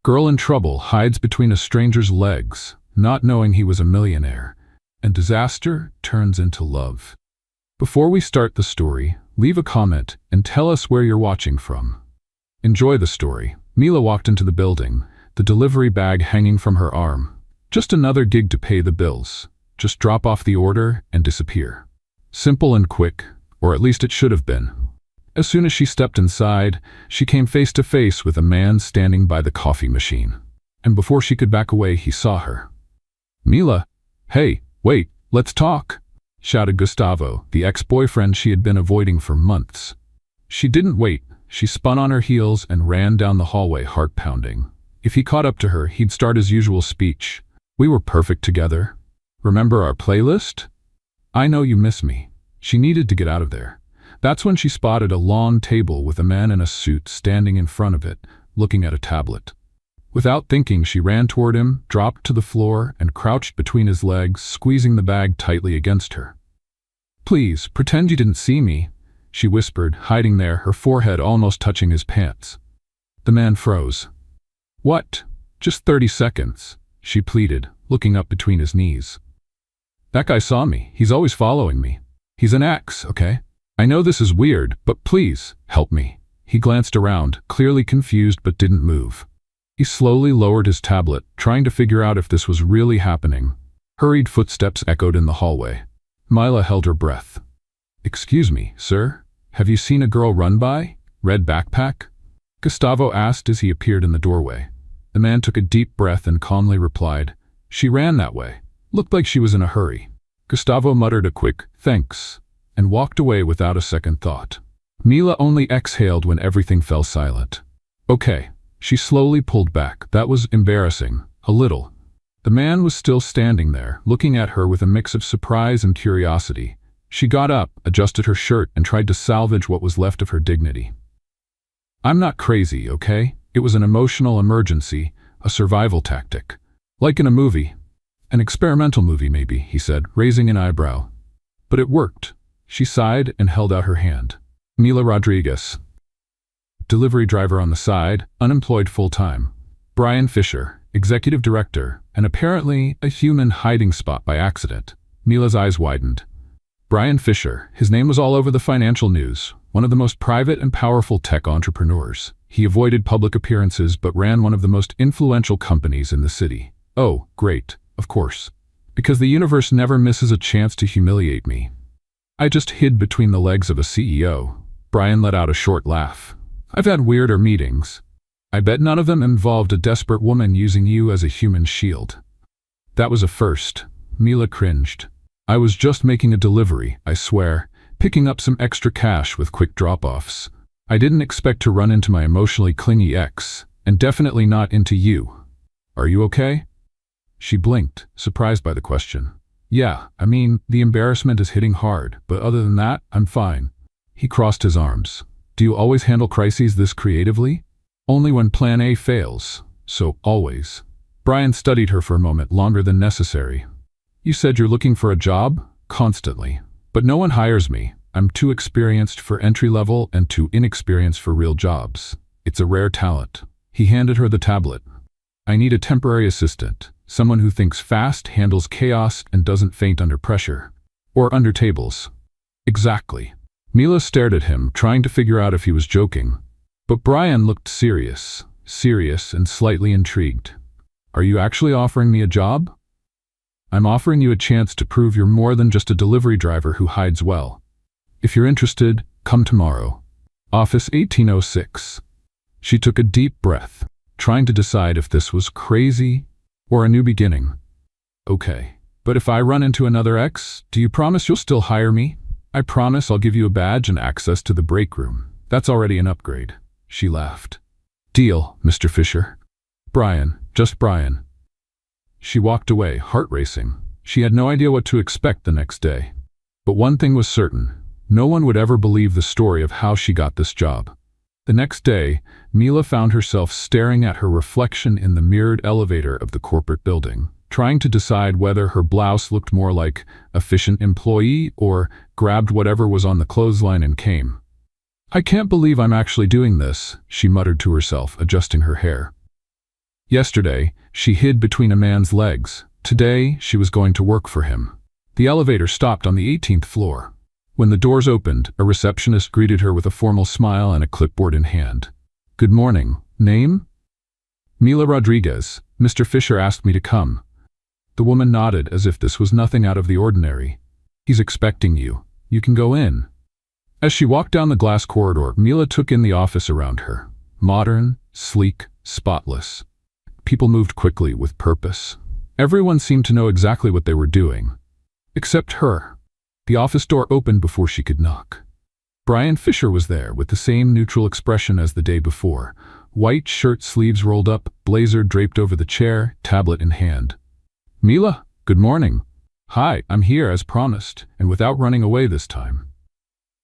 Girl in trouble hides between a stranger's legs, not knowing he was a millionaire, and disaster turns into love. Before we start the story, leave a comment and tell us where you're watching from. Enjoy the story. Mila walked into the building, the delivery bag hanging from her arm. Just another gig to pay the bills. Just drop off the order and disappear. Simple and quick, or at least it should have been. As soon as she stepped inside, she came face to face with a man standing by the coffee machine. And before she could back away, he saw her. "Mila, hey, wait, let's talk," shouted Gustavo, the ex-boyfriend she had been avoiding for months. She didn't wait. She spun on her heels and ran down the hallway, heart pounding. If he caught up to her, he'd start his usual speech. "We were perfect together. Remember our playlist? I know you miss me." She needed to get out of there. That's when she spotted a long table with a man in a suit standing in front of it, looking at a tablet. Without thinking, she ran toward him, dropped to the floor, and crouched between his legs, squeezing the bag tightly against her. "Please, pretend you didn't see me," she whispered, hiding there, her forehead almost touching his pants. The man froze. "What? Just 30 seconds, she pleaded, looking up between his knees. "That guy saw me. He's always following me. He's an ex, okay? I know this is weird, but please, help me." He glanced around, clearly confused but didn't move. He slowly lowered his tablet, trying to figure out if this was really happening. Hurried footsteps echoed in the hallway. Mila held her breath. "Excuse me, sir? Have you seen a girl run by? Red backpack?" Gustavo asked as he appeared in the doorway. The man took a deep breath and calmly replied, "She ran that way. Looked like she was in a hurry." Gustavo muttered a quick, "Thanks," and walked away without a second thought. Mila only exhaled when everything fell silent. "Okay." She slowly pulled back. That was embarrassing. A little. The man was still standing there, looking at her with a mix of surprise and curiosity. She got up, adjusted her shirt, and tried to salvage what was left of her dignity. "I'm not crazy, okay? It was an emotional emergency, a survival tactic. Like in a movie. An experimental movie, maybe," he said, raising an eyebrow. "But it worked." She sighed and held out her hand. "Mila Rodriguez. Delivery driver on the side, unemployed full-time. Brian Fisher, executive director, and apparently a human hiding spot by accident." Mila's eyes widened. Brian Fisher, his name was all over the financial news, one of the most private and powerful tech entrepreneurs. He avoided public appearances but ran one of the most influential companies in the city. "Oh, great, of course. Because the universe never misses a chance to humiliate me. I just hid between the legs of a CEO." Brian let out a short laugh. "I've had weirder meetings. I bet none of them involved a desperate woman using you as a human shield." "That was a first." Mila cringed. "I was just making a delivery, I swear, picking up some extra cash with quick drop-offs. I didn't expect to run into my emotionally clingy ex, and definitely not into you. Are you okay?" She blinked, surprised by the question. "Yeah, I mean, the embarrassment is hitting hard, but other than that, I'm fine." He crossed his arms. "Do you always handle crises this creatively?" "Only when plan A fails, so always." Brian studied her for a moment, longer than necessary. "You said you're looking for a job?" "Constantly. But no one hires me. I'm too experienced for entry-level and too inexperienced for real jobs. It's a rare talent." He handed her the tablet. "I need a temporary assistant, someone who thinks fast, handles chaos, and doesn't faint under pressure. Or under tables." "Exactly." Mila stared at him, trying to figure out if he was joking. But Brian looked serious and slightly intrigued. "Are you actually offering me a job?" "I'm offering you a chance to prove you're more than just a delivery driver who hides well. If you're interested, come tomorrow. Office 1806. She took a deep breath, trying to decide if this was crazy or a new beginning. "Okay, but if I run into another ex, do you promise you'll still hire me?" "I promise I'll give you a badge and access to the break room. That's already an upgrade." She laughed. "Deal, Mr. Fisher." "Brian, just Brian." She walked away, heart racing. She had no idea what to expect the next day. But one thing was certain. No one would ever believe the story of how she got this job. The next day, Mila found herself staring at her reflection in the mirrored elevator of the corporate building, trying to decide whether her blouse looked more like efficient employee or grabbed whatever was on the clothesline and came. "I can't believe I'm actually doing this," she muttered to herself, adjusting her hair. Yesterday, she hid between a man's legs. Today, she was going to work for him. The elevator stopped on the 18th floor. When the doors opened, a receptionist greeted her with a formal smile and a clipboard in hand. "Good morning. Name?" "Mila Rodriguez. Mr. Fisher asked me to come." The woman nodded as if this was nothing out of the ordinary. "He's expecting you. You can go in." As she walked down the glass corridor, Mila took in the office around her. Modern, sleek, spotless. People moved quickly with purpose. Everyone seemed to know exactly what they were doing. Except her. The office door opened before she could knock. Brian Fisher was there with the same neutral expression as the day before. White shirt sleeves rolled up, blazer draped over the chair, tablet in hand. "Mila, good morning." "Hi, I'm here as promised, and without running away this time."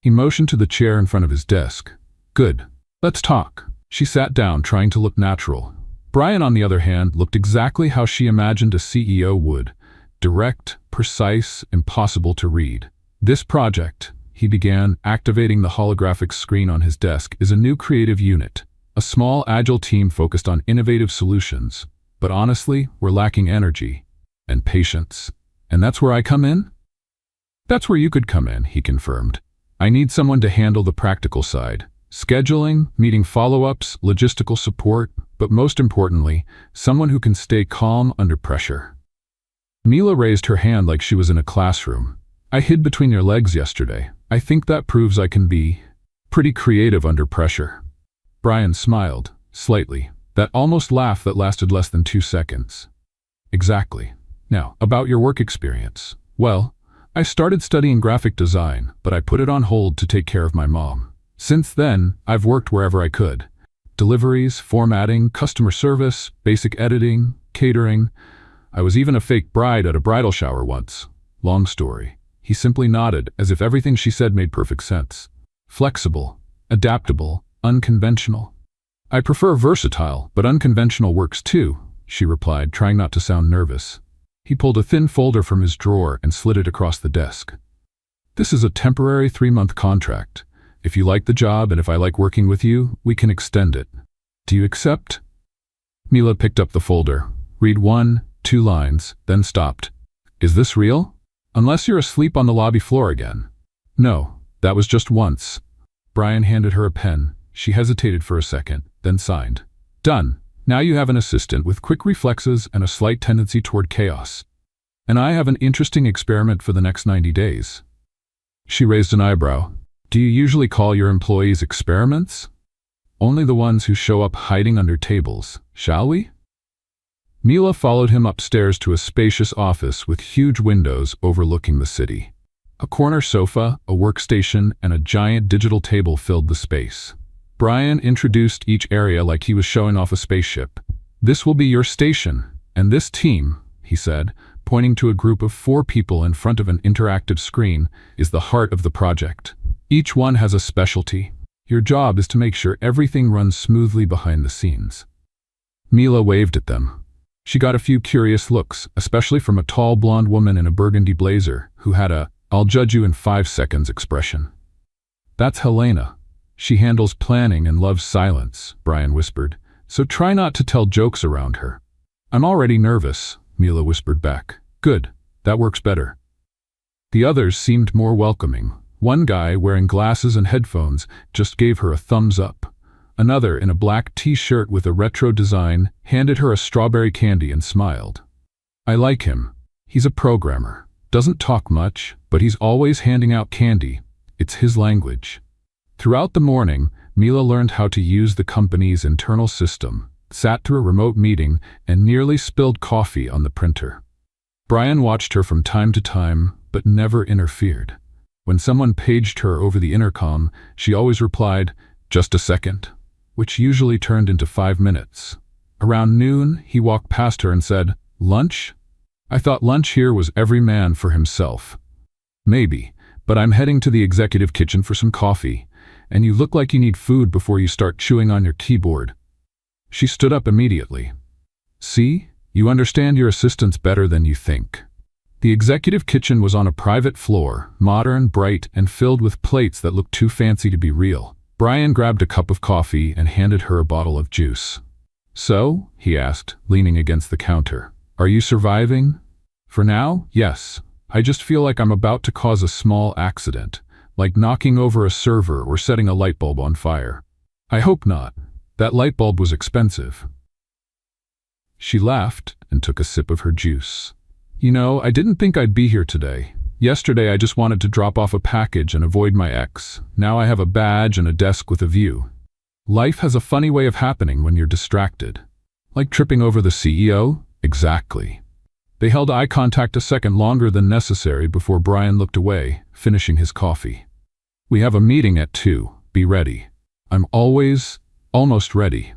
He motioned to the chair in front of his desk. "Good. Let's talk." She sat down, trying to look natural. Brian, on the other hand, looked exactly how she imagined a CEO would. Direct, precise, impossible to read. "This project," he began, activating the holographic screen on his desk, "is a new creative unit. A small, agile team focused on innovative solutions. But honestly, we're lacking energy. And patience. And that's where I come in?" "That's where you could come in," he confirmed. "I need someone to handle the practical side. Scheduling, meeting follow-ups, logistical support, but most importantly, someone who can stay calm under pressure." Mila raised her hand like she was in a classroom. "I hid between your legs yesterday. I think that proves I can be pretty creative under pressure." Brian smiled, slightly, that almost laugh that lasted less than 2 seconds. "Exactly. Now, about your work experience. Well, I started studying graphic design, but I put it on hold to take care of my mom. Since then, I've worked wherever I could. Deliveries, formatting, customer service, basic editing, catering. I was even a fake bride at a bridal shower once. Long story." He simply nodded, as if everything she said made perfect sense. "Flexible, adaptable, unconventional." "I prefer versatile, but unconventional works too," she replied, trying not to sound nervous. He pulled a thin folder from his drawer and slid it across the desk. "This is a temporary 3-month contract. If you like the job and if I like working with you, we can extend it. Do you accept?" Mila picked up the folder. Read 1, 2 lines, then stopped. "Is this real? Unless you're asleep on the lobby floor again." "No, that was just once." Brian handed her a pen. She hesitated for a second, then signed. "Done. Now you have an assistant with quick reflexes and a slight tendency toward chaos. And I have an interesting experiment for the next 90 days. She raised an eyebrow. "Do you usually call your employees experiments?" "Only the ones who show up hiding under tables. Shall we?" Mila followed him upstairs to a spacious office with huge windows overlooking the city. A corner sofa, a workstation, and a giant digital table filled the space. Brian introduced each area like he was showing off a spaceship. "This will be your station, and this team," he said, pointing to a group of 4 people in front of an interactive screen, "is the heart of the project. Each one has a specialty. Your job is to make sure everything runs smoothly behind the scenes." Mila waved at them. She got a few curious looks, especially from a tall blonde woman in a burgundy blazer who had a "I'll judge you in 5 seconds" expression. "That's Helena. She handles planning and loves silence," Brian whispered, "so try not to tell jokes around her." "I'm already nervous," Mila whispered back. "Good, that works better." The others seemed more welcoming. One guy, wearing glasses and headphones, just gave her a thumbs up. Another, in a black t-shirt with a retro design, handed her a strawberry candy and smiled. "I like him. He's a programmer. Doesn't talk much, but he's always handing out candy. It's his language." Throughout the morning, Mila learned how to use the company's internal system, sat through a remote meeting, and nearly spilled coffee on the printer. Brian watched her from time to time, but never interfered. When someone paged her over the intercom, she always replied, "Just a second," which usually turned into 5 minutes. Around noon, he walked past her and said, "Lunch? I thought lunch here was every man for himself." "Maybe, but I'm heading to the executive kitchen for some coffee, and you look like you need food before you start chewing on your keyboard." She stood up immediately. "See, you understand your assistants better than you think." The executive kitchen was on a private floor, modern, bright, and filled with plates that looked too fancy to be real. Brian grabbed a cup of coffee and handed her a bottle of juice. "So?" he asked, leaning against the counter. "Are you surviving?" "For now, yes. I just feel like I'm about to cause a small accident, like knocking over a server or setting a light bulb on fire." "I hope not. That light bulb was expensive." She laughed and took a sip of her juice. "You know, I didn't think I'd be here today. Yesterday I just wanted to drop off a package and avoid my ex. Now I have a badge and a desk with a view. Life has a funny way of happening when you're distracted." "Like tripping over the CEO?" "Exactly." They held eye contact a second longer than necessary before Brian looked away, finishing his coffee. "We have a meeting at 2. Be ready." "I'm almost ready."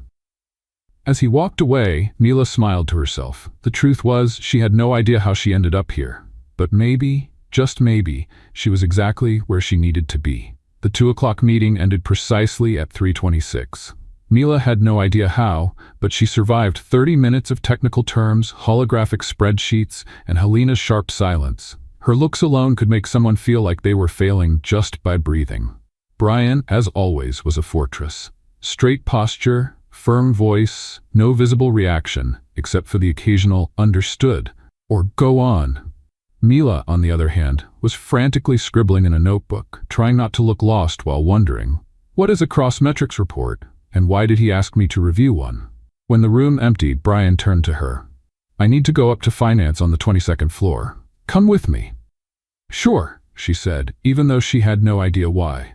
As he walked away, Mila smiled to herself. The truth was, she had no idea how she ended up here. But maybe, just maybe, she was exactly where she needed to be. The 2 o'clock meeting ended precisely at 3:26. Mila had no idea how, but she survived 30 minutes of technical terms, holographic spreadsheets, and Helena's sharp silence. Her looks alone could make someone feel like they were failing just by breathing. Brian, as always, was a fortress. Straight posture, firm voice, no visible reaction, except for the occasional "understood" or "go on." Mila, on the other hand, was frantically scribbling in a notebook, trying not to look lost while wondering, "What is a cross-metrics report, and why did he ask me to review one?" When the room emptied, Brian turned to her. "I need to go up to finance on the 22nd floor. Come with me." "Sure," she said, even though she had no idea why.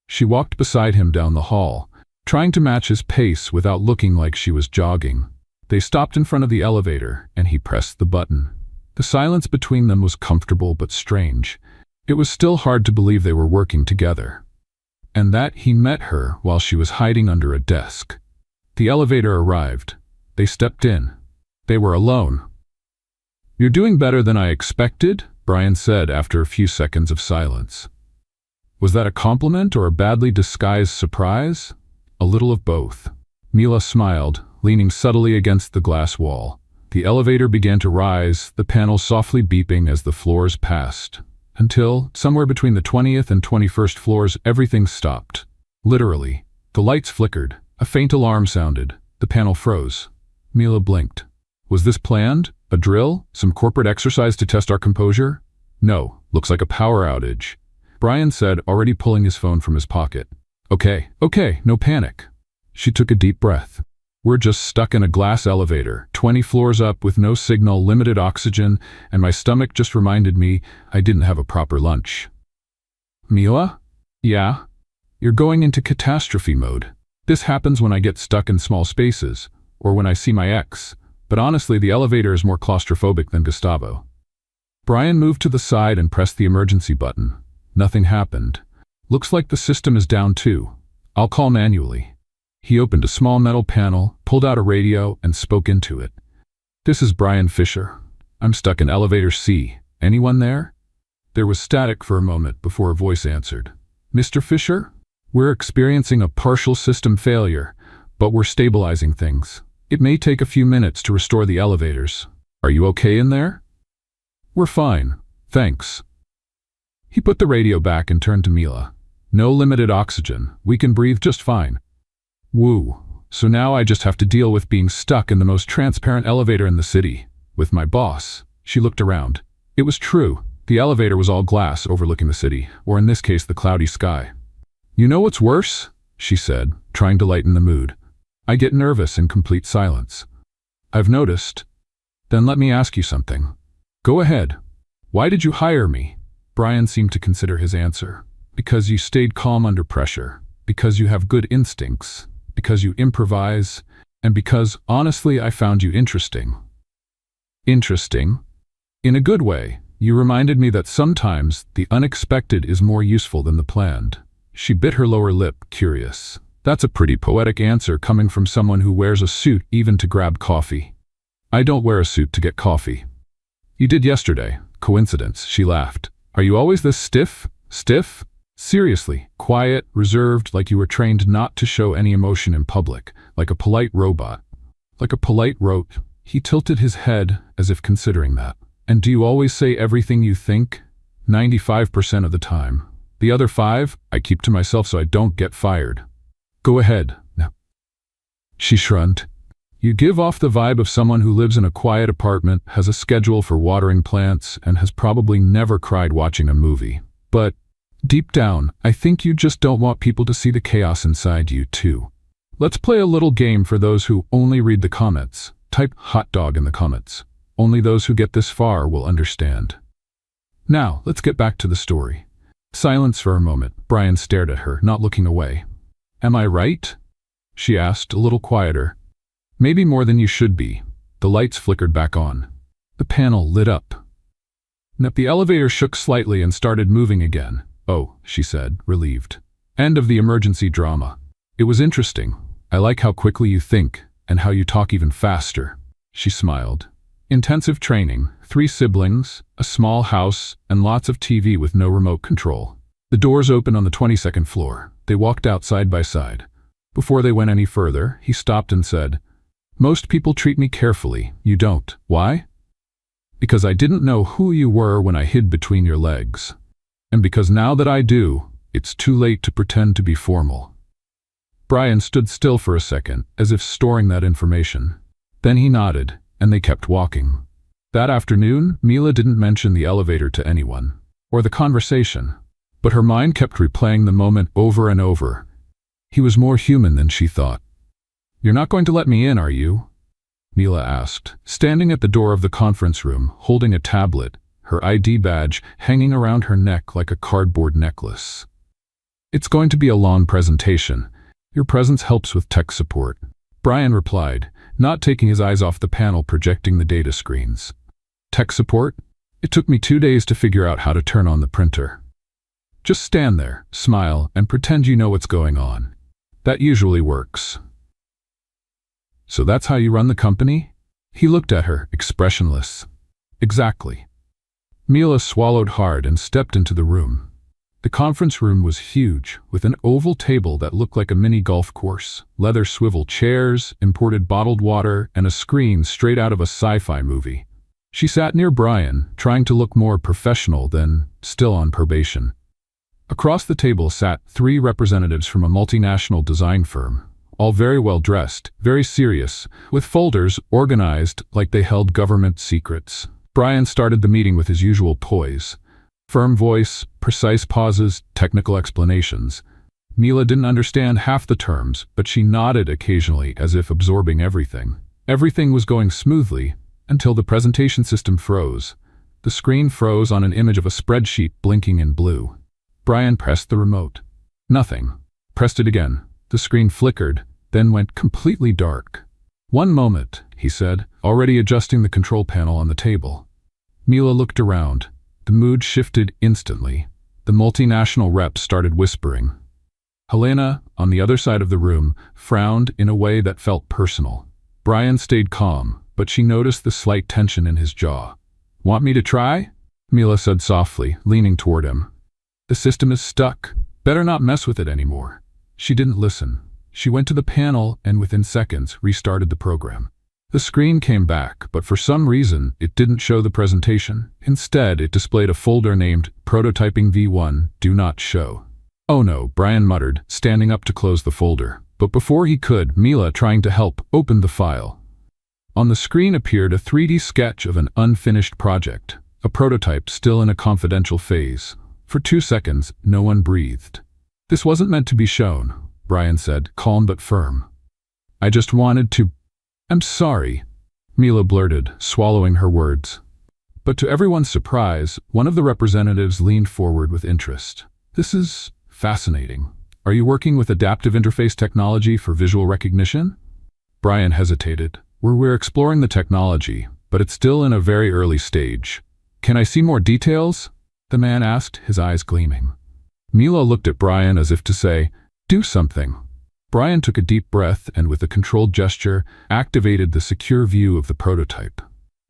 She walked beside him down the hall, trying to match his pace without looking like she was jogging. They stopped in front of the elevator, and he pressed the button. The silence between them was comfortable but strange. It was still hard to believe they were working together. And that he met her while she was hiding under a desk. The elevator arrived. They stepped in. They were alone. "You're doing better than I expected," Brian said after a few seconds of silence. Was that a compliment or a badly disguised surprise? A little of both. Mila smiled, leaning subtly against the glass wall. The elevator began to rise, the panels softly beeping as the floors passed. Until, somewhere between the 20th and 21st floors, everything stopped. Literally. The lights flickered. A faint alarm sounded. The panel froze. Mila blinked. Was this planned? A drill? Some corporate exercise to test our composure? No, looks like a power outage. Brian said, already pulling his phone from his pocket. Okay, no panic." She took a deep breath. "We're just stuck in a glass elevator, 20 floors up with no signal, limited oxygen, and my stomach just reminded me I didn't have a proper lunch." "Mila?" "Yeah?" "You're going into catastrophe mode. This happens when I get stuck in small spaces, or when I see my ex, but honestly the elevator is more claustrophobic than Gustavo." Brian moved to the side and pressed the emergency button. Nothing happened. "Looks like the system is down too. I'll call manually." He opened a small metal panel, pulled out a radio, and spoke into it. "This is Brian Fisher. I'm stuck in elevator C. Anyone there?" There was static for a moment before a voice answered. "Mr. Fisher? We're experiencing a partial system failure, but we're stabilizing things. It may take a few minutes to restore the elevators. Are you okay in there?" "We're fine, thanks." He put the radio back and turned to Mila. "No limited oxygen. We can breathe just fine." "Woo. So now I just have to deal with being stuck in the most transparent elevator in the city, with my boss." She looked around. It was true. The elevator was all glass overlooking the city, or in this case the cloudy sky. "You know what's worse?" she said, trying to lighten the mood. "I get nervous in complete silence." "I've noticed." "Then let me ask you something." "Go ahead." "Why did you hire me?" Brian seemed to consider his answer. "Because you stayed calm under pressure. Because you have good instincts. Because you improvise. And because, honestly, I found you interesting." "Interesting?" "In a good way. You reminded me that sometimes the unexpected is more useful than the planned." She bit her lower lip, curious. That's a pretty poetic answer coming from someone who wears a suit even to grab coffee. "I don't wear a suit to get coffee." "You did yesterday. Coincidence," she laughed. "Are you always this stiff? Stiff? Seriously, quiet, reserved, like you were trained not to show any emotion in public, like a polite robot." "Like a polite rote." He tilted his head as if considering that. "And do you always say everything you think?" 95% of the time. The other 5, I keep to myself so I don't get fired." "Go ahead." No. She shrugged. You give off the vibe of someone who lives in a quiet apartment, has a schedule for watering plants, and has probably never cried watching a movie. But deep down, I think you just don't want people to see the chaos inside you, too. Let's play a little game for those who only read the comments. Type hot dog in the comments. Only those who get this far will understand. Now, let's get back to the story. Silence for a moment. Brian stared at her, not looking away. Am I right? She asked, a little quieter. Maybe more than you should be. The lights flickered back on. The panel lit up. The elevator shook slightly and started moving again. Oh, she said, relieved. End of the emergency drama. It was interesting. I like how quickly you think, and how you talk even faster. She smiled. Intensive training, 3 siblings, a small house, and lots of TV with no remote control. The doors opened on the 22nd floor. They walked out side by side. Before they went any further, he stopped and said, Most people treat me carefully. You don't. Why? Because I didn't know who you were when I hid between your legs. And because now that I do, it's too late to pretend to be formal. Brian stood still for a second, as if storing that information. Then he nodded, and they kept walking. That afternoon, Mila didn't mention the elevator to anyone, or the conversation, but her mind kept replaying the moment over and over. He was more human than she thought. You're not going to let me in, are you? Mila asked, standing at the door of the conference room, holding a tablet, her ID badge hanging around her neck like a cardboard necklace. It's going to be a long presentation. Your presence helps with tech support. Brian replied, not taking his eyes off the panel projecting the data screens. Tech support? It took me 2 days to figure out how to turn on the printer. Just stand there, smile, and pretend you know what's going on. That usually works. So that's how you run the company? He looked at her, expressionless. Exactly. Mila swallowed hard and stepped into the room. The conference room was huge, with an oval table that looked like a mini golf course, leather swivel chairs, imported bottled water, and a screen straight out of a sci-fi movie. She sat near Brian, trying to look more professional than still on probation. Across the table sat 3 representatives from a multinational design firm, all very well dressed, very serious, with folders organized like they held government secrets. Brian started the meeting with his usual poise. Firm voice, precise pauses, technical explanations. Mila didn't understand half the terms, but she nodded occasionally as if absorbing everything. Everything was going smoothly until the presentation system froze. The screen froze on an image of a spreadsheet blinking in blue. Brian pressed the remote. Nothing. Pressed it again. The screen flickered, then went completely dark. One moment, he said, already adjusting the control panel on the table. Mila looked around. The mood shifted instantly. The multinational rep started whispering. Helena, on the other side of the room, frowned in a way that felt personal. Brian stayed calm, but she noticed the slight tension in his jaw. Want me to try? Mila said softly, leaning toward him. The system is stuck. Better not mess with it anymore. She didn't listen. She went to the panel and within seconds restarted the program. The screen came back, but for some reason, it didn't show the presentation. Instead, it displayed a folder named Prototyping V1, Do Not Show. Oh no, Brian muttered, standing up to close the folder. But before he could, Mila, trying to help, opened the file. On the screen appeared a 3D sketch of an unfinished project, a prototype still in a confidential phase. For 2 seconds, no one breathed. This wasn't meant to be shown, Brian said, calm but firm. I just wanted to... I'm sorry, Mila blurted, swallowing her words. But to everyone's surprise, one of the representatives leaned forward with interest. This is fascinating. Are you working with adaptive interface technology for visual recognition? Brian hesitated. We're exploring the technology, but it's still in a very early stage. Can I see more details? The man asked, his eyes gleaming. Mila looked at Brian as if to say, do something. Brian took a deep breath and with a controlled gesture, activated the secure view of the prototype.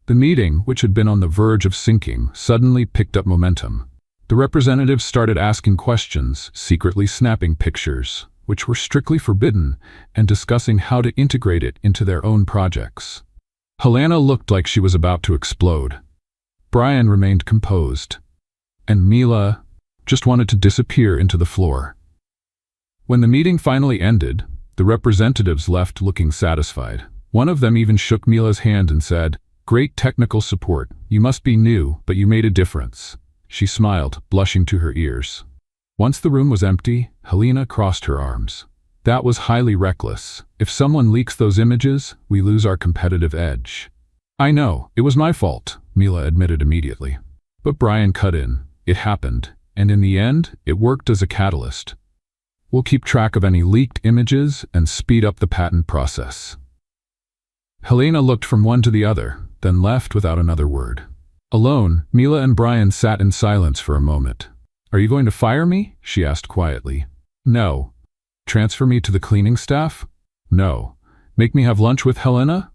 The meeting, which had been on the verge of sinking, suddenly picked up momentum. The representatives started asking questions, secretly snapping pictures, which were strictly forbidden, and discussing how to integrate it into their own projects. Helena looked like she was about to explode. Brian remained composed, and Mila just wanted to disappear into the floor. When the meeting finally ended, the representatives left looking satisfied. One of them even shook Mila's hand and said, "Great technical support. You must be new, but you made a difference." She smiled, blushing to her ears. Once the room was empty, Helena crossed her arms. "That was highly reckless. If someone leaks those images, we lose our competitive edge." "I know, it was my fault," Mila admitted immediately. But Brian cut in. "It happened, and in the end, it worked as a catalyst. We'll keep track of any leaked images and speed up the patent process." Helena looked from one to the other, then left without another word. Alone, Mila and Brian sat in silence for a moment. "Are you going to fire me?" she asked quietly. "No." "Transfer me to the cleaning staff?" "No." "Make me have lunch with Helena?"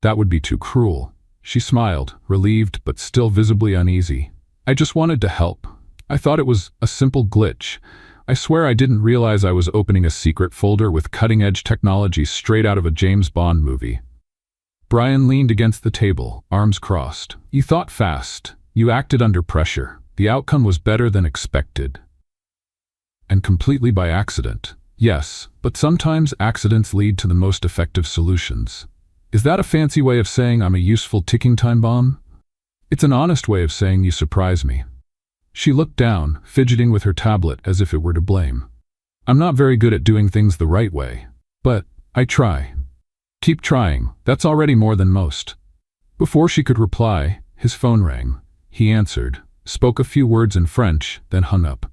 "That would be too cruel." She smiled, relieved but still visibly uneasy. "I just wanted to help. I thought it was a simple glitch. I swear I didn't realize I was opening a secret folder with cutting-edge technology straight out of a James Bond movie." Brian leaned against the table, arms crossed. "You thought fast. You acted under pressure. The outcome was better than expected. And completely by accident. Yes, but sometimes accidents lead to the most effective solutions. Is that a fancy way of saying I'm a useful ticking time bomb? It's an honest way of saying you surprise me." She looked down, fidgeting with her tablet as if it were to blame. "I'm not very good at doing things the right way. But I try." "Keep trying. That's already more than most." Before she could reply, his phone rang. He answered, spoke a few words in French, then hung up.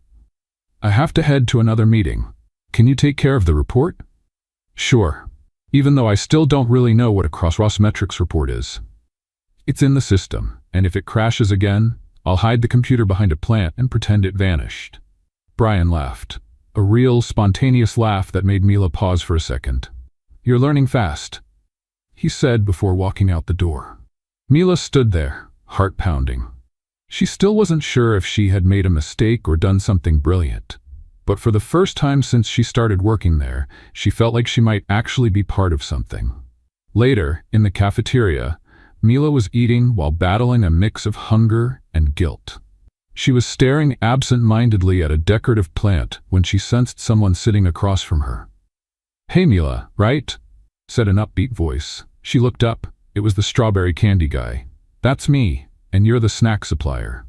"I have to head to another meeting. Can you take care of the report?" "Sure. Even though I still don't really know what a cross metrics report is. It's in the system, and if it crashes again, I'll hide the computer behind a plant and pretend it vanished." Brian laughed. A real, spontaneous laugh that made Mila pause for a second. "You're learning fast," he said before walking out the door. Mila stood there, heart pounding. She still wasn't sure if she had made a mistake or done something brilliant. But for the first time since she started working there, she felt like she might actually be part of something. Later, in the cafeteria, Mila was eating while battling a mix of hunger and guilt. She was staring absent-mindedly at a decorative plant when she sensed someone sitting across from her. "Hey Mila, right?" said an upbeat voice. She looked up. It was the strawberry candy guy. "That's me, and you're the snack supplier."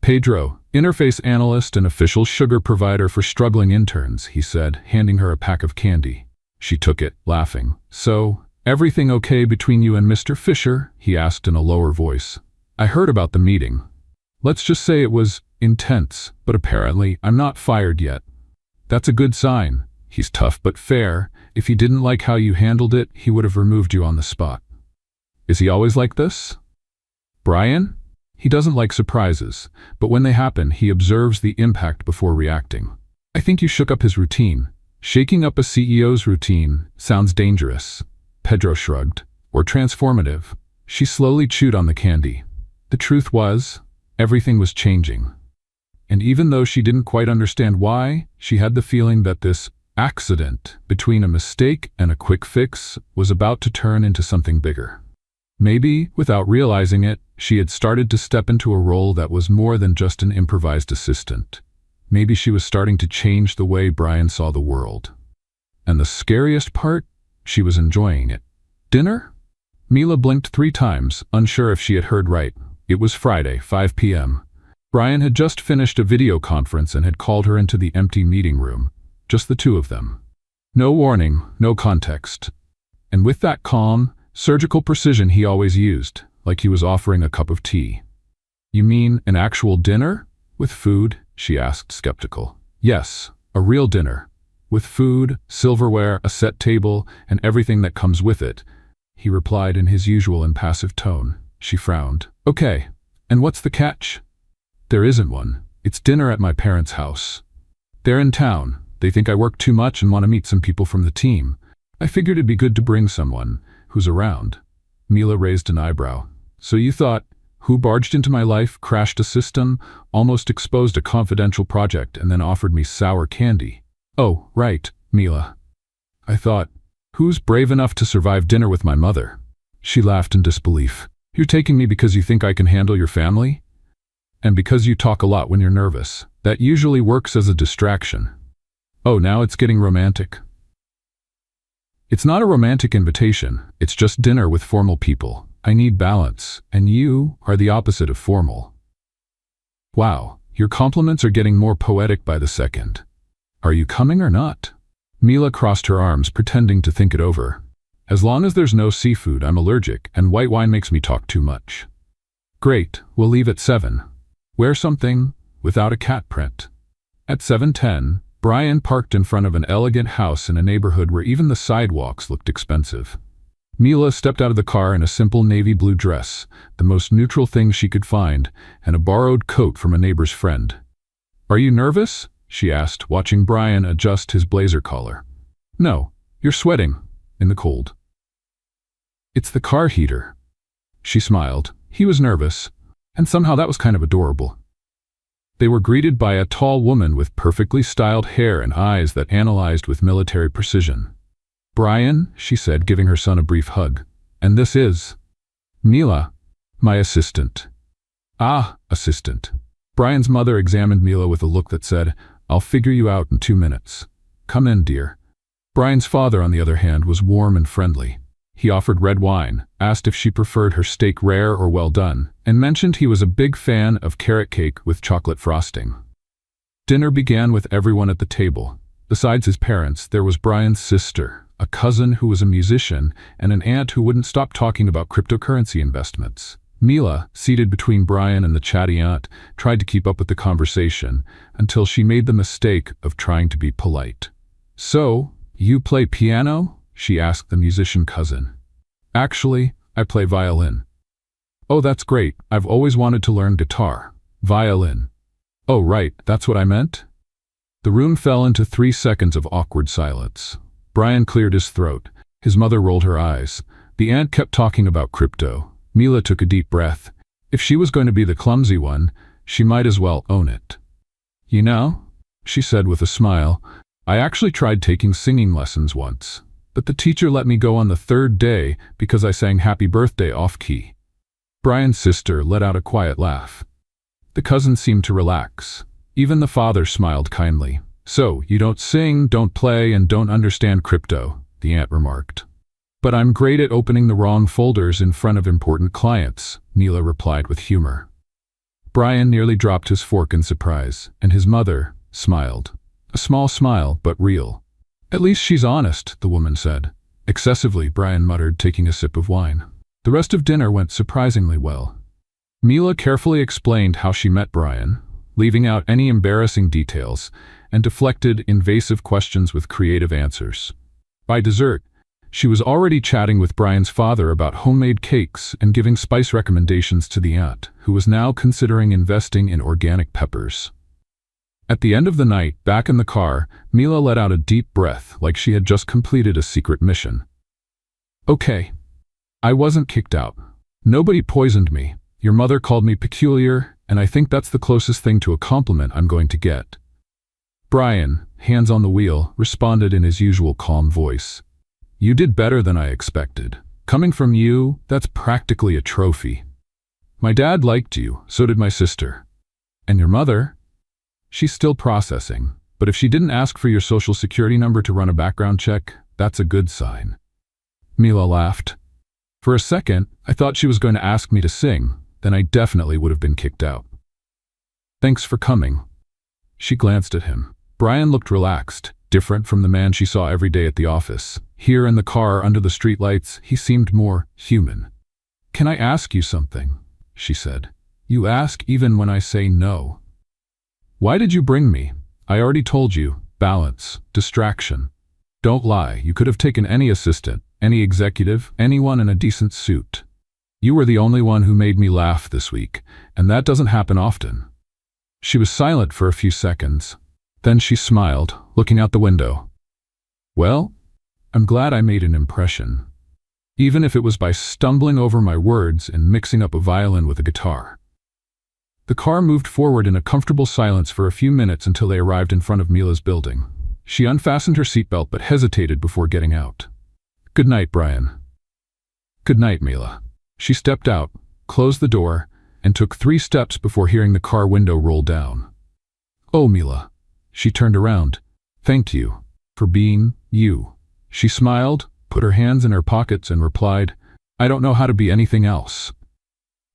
"Pedro, interface analyst and official sugar provider for struggling interns," he said, handing her a pack of candy. She took it, laughing. "So, everything okay between you and Mr. Fisher?" he asked in a lower voice. "I heard about the meeting. Let's just say it was intense, but apparently I'm not fired yet." "That's a good sign. He's tough but fair. If he didn't like how you handled it, he would have removed you on the spot." "Is he always like this?" "Brian? He doesn't like surprises, but when they happen, he observes the impact before reacting. I think you shook up his routine. Shaking up a CEO's routine sounds dangerous." Pedro shrugged. "Or transformative." She slowly chewed on the candy. The truth was, everything was changing. And even though she didn't quite understand why, she had the feeling that this accident between a mistake and a quick fix was about to turn into something bigger. Maybe, without realizing it, she had started to step into a role that was more than just an improvised assistant. Maybe she was starting to change the way Brian saw the world. And the scariest part? She was enjoying it. Dinner? Mila blinked 3 times, unsure if she had heard right. It was Friday, 5 p.m. Brian had just finished a video conference and had called her into the empty meeting room. Just the two of them. No warning, no context. And with that calm, surgical precision he always used, like he was offering a cup of tea. "You mean an actual dinner? With food?" she asked, skeptical. "Yes, a real dinner. With food, silverware, a set table, and everything that comes with it," he replied in his usual impassive tone. She frowned. "Okay, and what's the catch?" "There isn't one. It's dinner at my parents' house. They're in town. They think I work too much and want to meet some people from the team. I figured it'd be good to bring someone who's around." Mila raised an eyebrow. "So you thought, who barged into my life, crashed a system, almost exposed a confidential project, and then offered me sour candy?" "Oh, right, Mila. I thought, who's brave enough to survive dinner with my mother?" She laughed in disbelief. "You're taking me because you think I can handle your family? And because you talk a lot when you're nervous. That usually works as a distraction." "Oh, now it's getting romantic." It's not a romantic invitation, it's just dinner with formal people. I need balance, and you are the opposite of formal. Wow, your compliments are getting more poetic by the second. Are you coming or not? Mila crossed her arms, pretending to think it over. As long as there's no seafood, I'm allergic, and white wine makes me talk too much. Great, we'll leave at 7. Wear something without a cat print. At 7:10, Brian parked in front of an elegant house in a neighborhood where even the sidewalks looked expensive. Mila stepped out of the car in a simple navy blue dress, the most neutral thing she could find, and a borrowed coat from a neighbor's friend. Are you nervous? She asked, watching Brian adjust his blazer collar. No, you're sweating in the cold. It's the car heater. She smiled. He was nervous, and somehow that was kind of adorable. They were greeted by a tall woman with perfectly styled hair and eyes that analyzed with military precision. Brian, she said, giving her son a brief hug. And this is Mila, my assistant. Ah, assistant. Brian's mother examined Mila with a look that said, I'll figure you out in 2 minutes. Come in, dear. Brian's father, on the other hand, was warm and friendly. He offered red wine, asked if she preferred her steak rare or well done, and mentioned he was a big fan of carrot cake with chocolate frosting. Dinner began with everyone at the table. Besides his parents, there was Brian's sister, a cousin who was a musician, and an aunt who wouldn't stop talking about cryptocurrency investments. Mila, seated between Brian and the chatty aunt, tried to keep up with the conversation until she made the mistake of trying to be polite. So, you play piano? She asked the musician cousin. Actually, I play violin. Oh, that's great. I've always wanted to learn guitar. Violin. Oh, right, that's what I meant? The room fell into 3 seconds of awkward silence. Brian cleared his throat. His mother rolled her eyes. The aunt kept talking about crypto. Mila took a deep breath. If she was going to be the clumsy one, she might as well own it. You know, she said with a smile, I actually tried taking singing lessons once, but the teacher let me go on the 3rd day because I sang Happy Birthday off-key. Brian's sister let out a quiet laugh. The cousin seemed to relax. Even the father smiled kindly. So, you don't sing, don't play, and don't understand crypto, the aunt remarked. But I'm great at opening the wrong folders in front of important clients, Mila replied with humor. Brian nearly dropped his fork in surprise, and his mother smiled. A small smile, but real. At least she's honest, the woman said. Excessively, Brian muttered, taking a sip of wine. The rest of dinner went surprisingly well. Mila carefully explained how she met Brian, leaving out any embarrassing details, and deflected invasive questions with creative answers. By dessert, she was already chatting with Brian's father about homemade cakes and giving spice recommendations to the aunt, who was now considering investing in organic peppers. At the end of the night, back in the car, Mila let out a deep breath like she had just completed a secret mission. Okay. I wasn't kicked out. Nobody poisoned me. Your mother called me peculiar, and I think that's the closest thing to a compliment I'm going to get. Brian, hands on the wheel, responded in his usual calm voice. You did better than I expected. Coming from you, that's practically a trophy. My dad liked you, so did my sister. And your mother? She's still processing, but if she didn't ask for your social security number to run a background check, that's a good sign. Mila laughed. For a second, I thought she was going to ask me to sing, then I definitely would have been kicked out. Thanks for coming. She glanced at him. Brian looked relaxed, different from the man she saw every day at the office. Here in the car under the streetlights, he seemed more human. Can I ask you something? She said. You ask even when I say no. Why did you bring me? I already told you. Balance. Distraction. Don't lie. You could have taken any assistant, any executive, anyone in a decent suit. You were the only one who made me laugh this week, and that doesn't happen often. She was silent for a few seconds. Then she smiled, looking out the window. Well, I'm glad I made an impression, even if it was by stumbling over my words and mixing up a violin with a guitar. The car moved forward in a comfortable silence for a few minutes until they arrived in front of Mila's building. She unfastened her seatbelt but hesitated before getting out. Good night, Brian. Good night, Mila. She stepped out, closed the door, and took 3 steps before hearing the car window roll down. Oh, Mila. She turned around. Thank you for being you. She smiled, put her hands in her pockets and replied, "I don't know how to be anything else."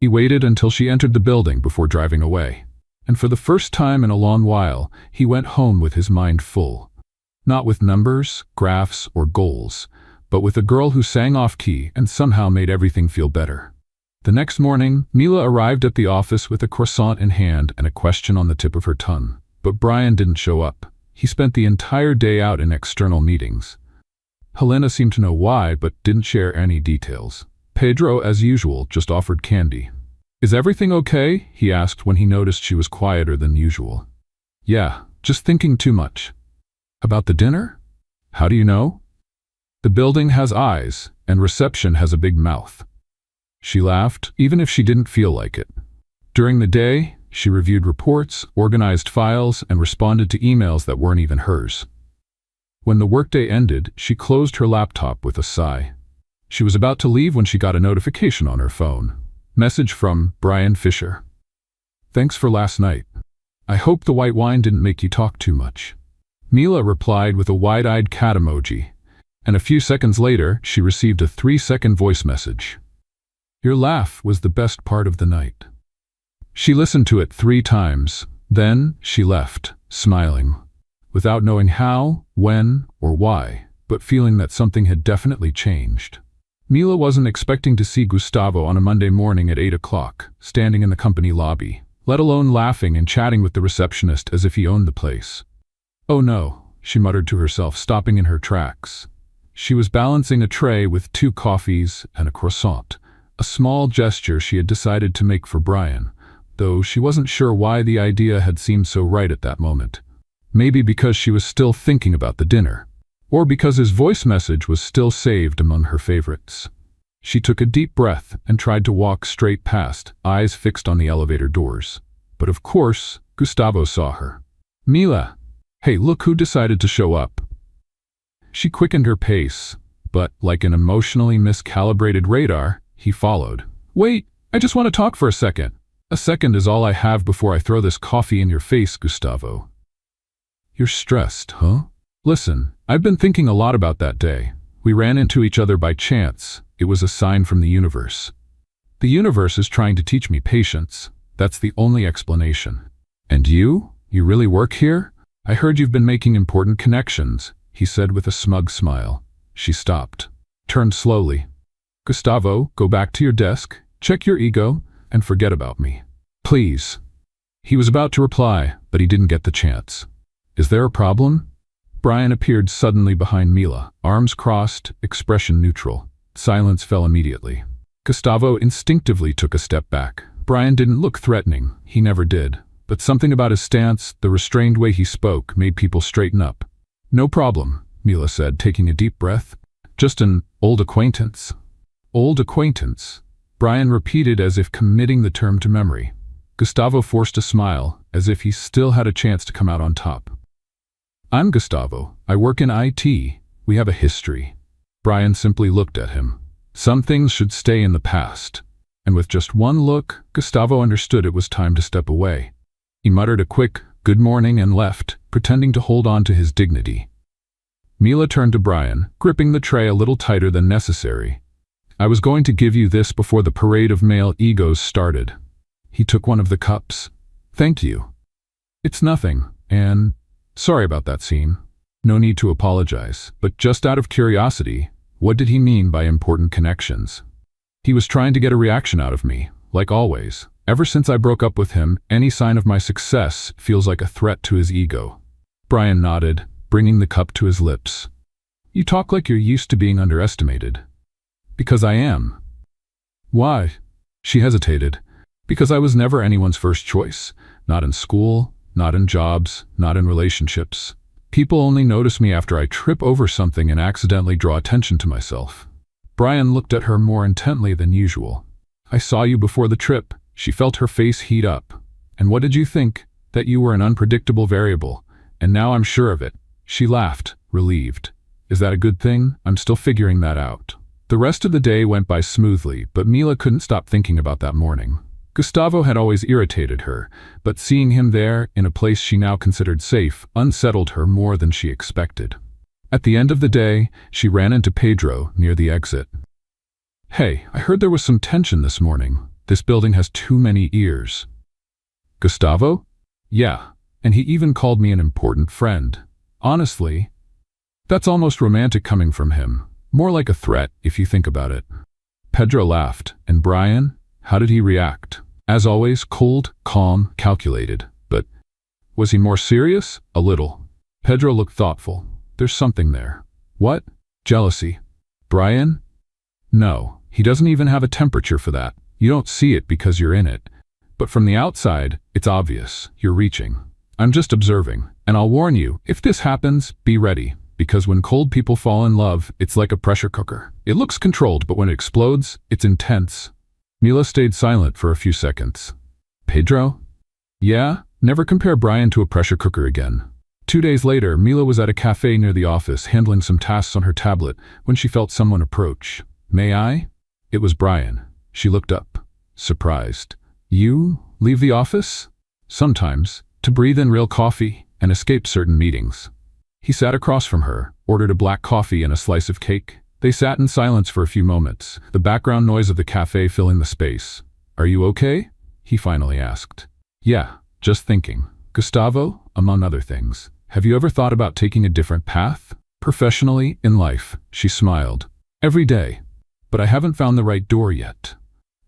He waited until she entered the building before driving away. And for the first time in a long while, he went home with his mind full. Not with numbers, graphs, or goals, but with a girl who sang off-key and somehow made everything feel better. The next morning, Mila arrived at the office with a croissant in hand and a question on the tip of her tongue. But Brian didn't show up. He spent the entire day out in external meetings. Helena seemed to know why, but didn't share any details. Pedro, as usual, just offered candy. "Is everything okay?" he asked when he noticed she was quieter than usual. "Yeah, just thinking too much." "About the dinner? How do you know?" "The building has eyes, and reception has a big mouth." She laughed, even if she didn't feel like it. During the day, she reviewed reports, organized files, and responded to emails that weren't even hers. When the workday ended, she closed her laptop with a sigh. She was about to leave when she got a notification on her phone. Message from Brian Fisher. "Thanks for last night. I hope the white wine didn't make you talk too much." Mila replied with a wide-eyed cat emoji, and a few seconds later, she received a 3-second voice message. "Your laugh was the best part of the night." She listened to it 3 times, then she left, smiling, without knowing how, when, or why, but feeling that something had definitely changed. Mila wasn't expecting to see Gustavo on a Monday morning at 8 o'clock, standing in the company lobby, let alone laughing and chatting with the receptionist as if he owned the place. "Oh no," she muttered to herself, stopping in her tracks. She was balancing a tray with 2 coffees and a croissant, a small gesture she had decided to make for Brian, though she wasn't sure why the idea had seemed so right at that moment. Maybe because she was still thinking about the dinner, or because his voice message was still saved among her favorites. She took a deep breath and tried to walk straight past, eyes fixed on the elevator doors. But of course, Gustavo saw her. "Mila, hey, look who decided to show up." She quickened her pace, but like an emotionally miscalibrated radar, he followed. "Wait, I just want to talk for a second." "A second is all I have before I throw this coffee in your face, Gustavo." "You're stressed, huh?" "Listen, I've been thinking a lot about that day. We ran into each other by chance. It was a sign from the universe. The universe is trying to teach me patience. That's the only explanation." "And you? You really work here? I heard you've been making important connections," he said with a smug smile. She stopped, turned slowly. "Gustavo, go back to your desk, check your ego, and forget about me. Please." He was about to reply, but he didn't get the chance. "Is there a problem?" Brian appeared suddenly behind Mila, arms crossed, expression neutral. Silence fell immediately. Gustavo instinctively took a step back. Brian didn't look threatening, he never did, but something about his stance, the restrained way he spoke, made people straighten up. "No problem," Mila said, taking a deep breath. "Just an old acquaintance." "Old acquaintance," Brian repeated as if committing the term to memory. Gustavo forced a smile, as if he still had a chance to come out on top. "I'm Gustavo. I work in IT. We have a history." Brian simply looked at him. Some things should stay in the past. And with just one look, Gustavo understood it was time to step away. He muttered a quick, "Good morning," and left, pretending to hold on to his dignity. Mila turned to Brian, gripping the tray a little tighter than necessary. "I was going to give you this before the parade of male egos started." He took one of the cups. "Thank you." "It's nothing, and sorry about that scene." "No need to apologize, but just out of curiosity, what did he mean by important connections?" "He was trying to get a reaction out of me, like always. Ever since I broke up with him, any sign of my success feels like a threat to his ego." Brian nodded, bringing the cup to his lips. "You talk like you're used to being underestimated." "Because I am." "Why?" She hesitated. "Because I was never anyone's first choice. Not in school, not in jobs, not in relationships. People only notice me after I trip over something and accidentally draw attention to myself." Brian looked at her more intently than usual. "I saw you before the trip." She felt her face heat up. "And what did you think? That you were an unpredictable variable. And now I'm sure of it." She laughed, relieved. "Is that a good thing? I'm still figuring that out." The rest of the day went by smoothly, but Mila couldn't stop thinking about that morning. Gustavo had always irritated her, but seeing him there, in a place she now considered safe, unsettled her more than she expected. At the end of the day, she ran into Pedro near the exit. "Hey, I heard there was some tension this morning. This building has too many ears." "Gustavo?" "Yeah, and he even called me an important friend. Honestly, that's almost romantic coming from him. More like a threat, if you think about it." Pedro laughed. "And Brian? How did he react?" "As always, cold, calm, calculated. But was he more serious?" "A little." Pedro looked thoughtful. "There's something there." "What?" "Jealousy." "Brian?" "No, he doesn't even have a temperature for that. You don't see it because you're in it. But from the outside, it's obvious. You're reaching. I'm just observing. And I'll warn you, if this happens, be ready. Because when cold people fall in love, it's like a pressure cooker. It looks controlled, but when it explodes, it's intense." Mila stayed silent for a few seconds. "Pedro?" "Yeah, never compare Brian to a pressure cooker again." 2 days later, Mila was at a cafe near the office, handling some tasks on her tablet, when she felt someone approach. "May I?" It was Brian. She looked up, surprised. "You leave the office?" "Sometimes, to breathe in real coffee and escape certain meetings." He sat across from her, ordered a black coffee and a slice of cake. They sat in silence for a few moments, the background noise of the cafe filling the space. "Are you okay?" he finally asked. "Yeah, just thinking. Gustavo, among other things. Have you ever thought about taking a different path? Professionally, in life?" She smiled. "Every day. But I haven't found the right door yet."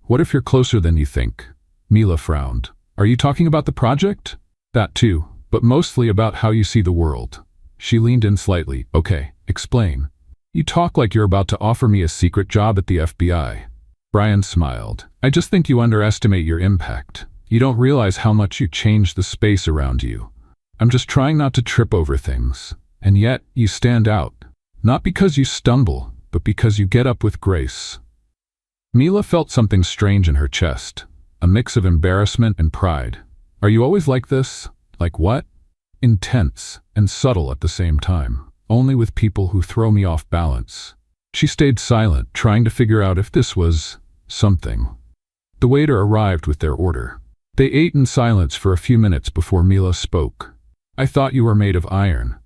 "What if you're closer than you think?" Mila frowned. "Are you talking about the project?" "That too, but mostly about how you see the world." She leaned in slightly. "Okay, explain." "You talk like you're about to offer me a secret job at the FBI." Brian smiled. "I just think you underestimate your impact. You don't realize how much you change the space around you. I'm just trying not to trip over things. And yet, you stand out. Not because you stumble, but because you get up with grace." Mila felt something strange in her chest, a mix of embarrassment and pride. "Are you always like this?" "Like what?" "Intense and subtle at the same time, only with people who throw me off balance." She stayed silent, trying to figure out if this was something. The waiter arrived with their order. They ate in silence for a few minutes before Mila spoke. "I thought you were made of iron.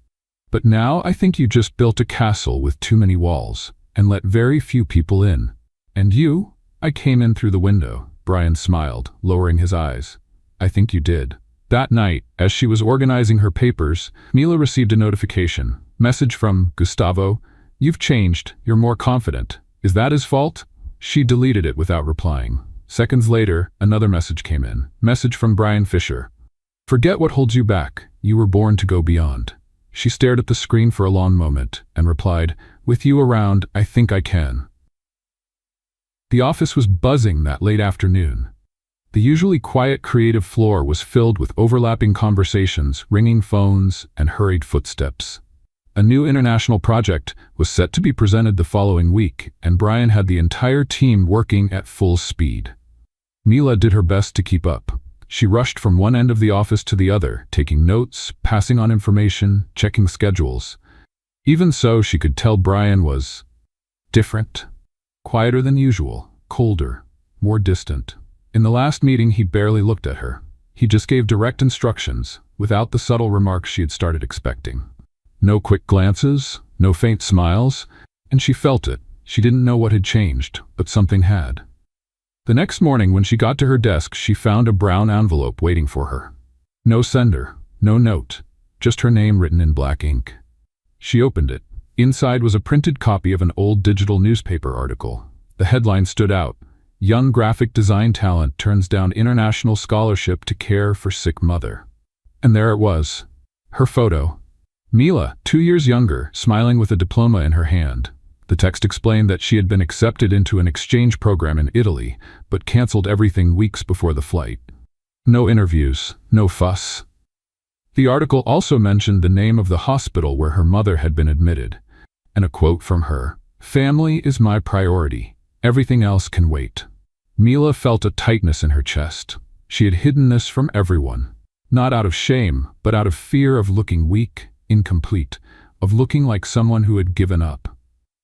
But now I think you just built a castle with too many walls, and let very few people in." "And you?" "I came in through the window." Brian smiled, lowering his eyes. "I think you did." That night, as she was organizing her papers, Mila received a notification. Message from Gustavo. "You've changed. You're more confident. Is that his fault?" She deleted it without replying. Seconds later, another message came in. Message from Brian Fisher. "Forget what holds you back. You were born to go beyond." She stared at the screen for a long moment and replied, "With you around, I think I can." The office was buzzing that late afternoon. The usually quiet, creative floor was filled with overlapping conversations, ringing phones, and hurried footsteps. A new international project was set to be presented the following week, and Brian had the entire team working at full speed. Mila did her best to keep up. She rushed from one end of the office to the other, taking notes, passing on information, checking schedules. Even so, she could tell Brian was different, quieter than usual, colder, more distant. In the last meeting, he barely looked at her. He just gave direct instructions, without the subtle remarks she had started expecting. No quick glances, no faint smiles, and she felt it. She didn't know what had changed, but something had. The next morning, when she got to her desk, she found a brown envelope waiting for her. No sender, no note, just her name written in black ink. She opened it. Inside was a printed copy of an old digital newspaper article. The headline stood out. "Young graphic design talent turns down international scholarship to care for sick mother." And there it was. Her photo. Mila, 2 years younger, smiling with a diploma in her hand. The text explained that she had been accepted into an exchange program in Italy, but canceled everything weeks before the flight. No interviews, no fuss. The article also mentioned the name of the hospital where her mother had been admitted, and a quote from her, "Family is my priority. Everything else can wait." Mila felt a tightness in her chest. She had hidden this from everyone. Not out of shame, but out of fear of looking weak, incomplete, of looking like someone who had given up.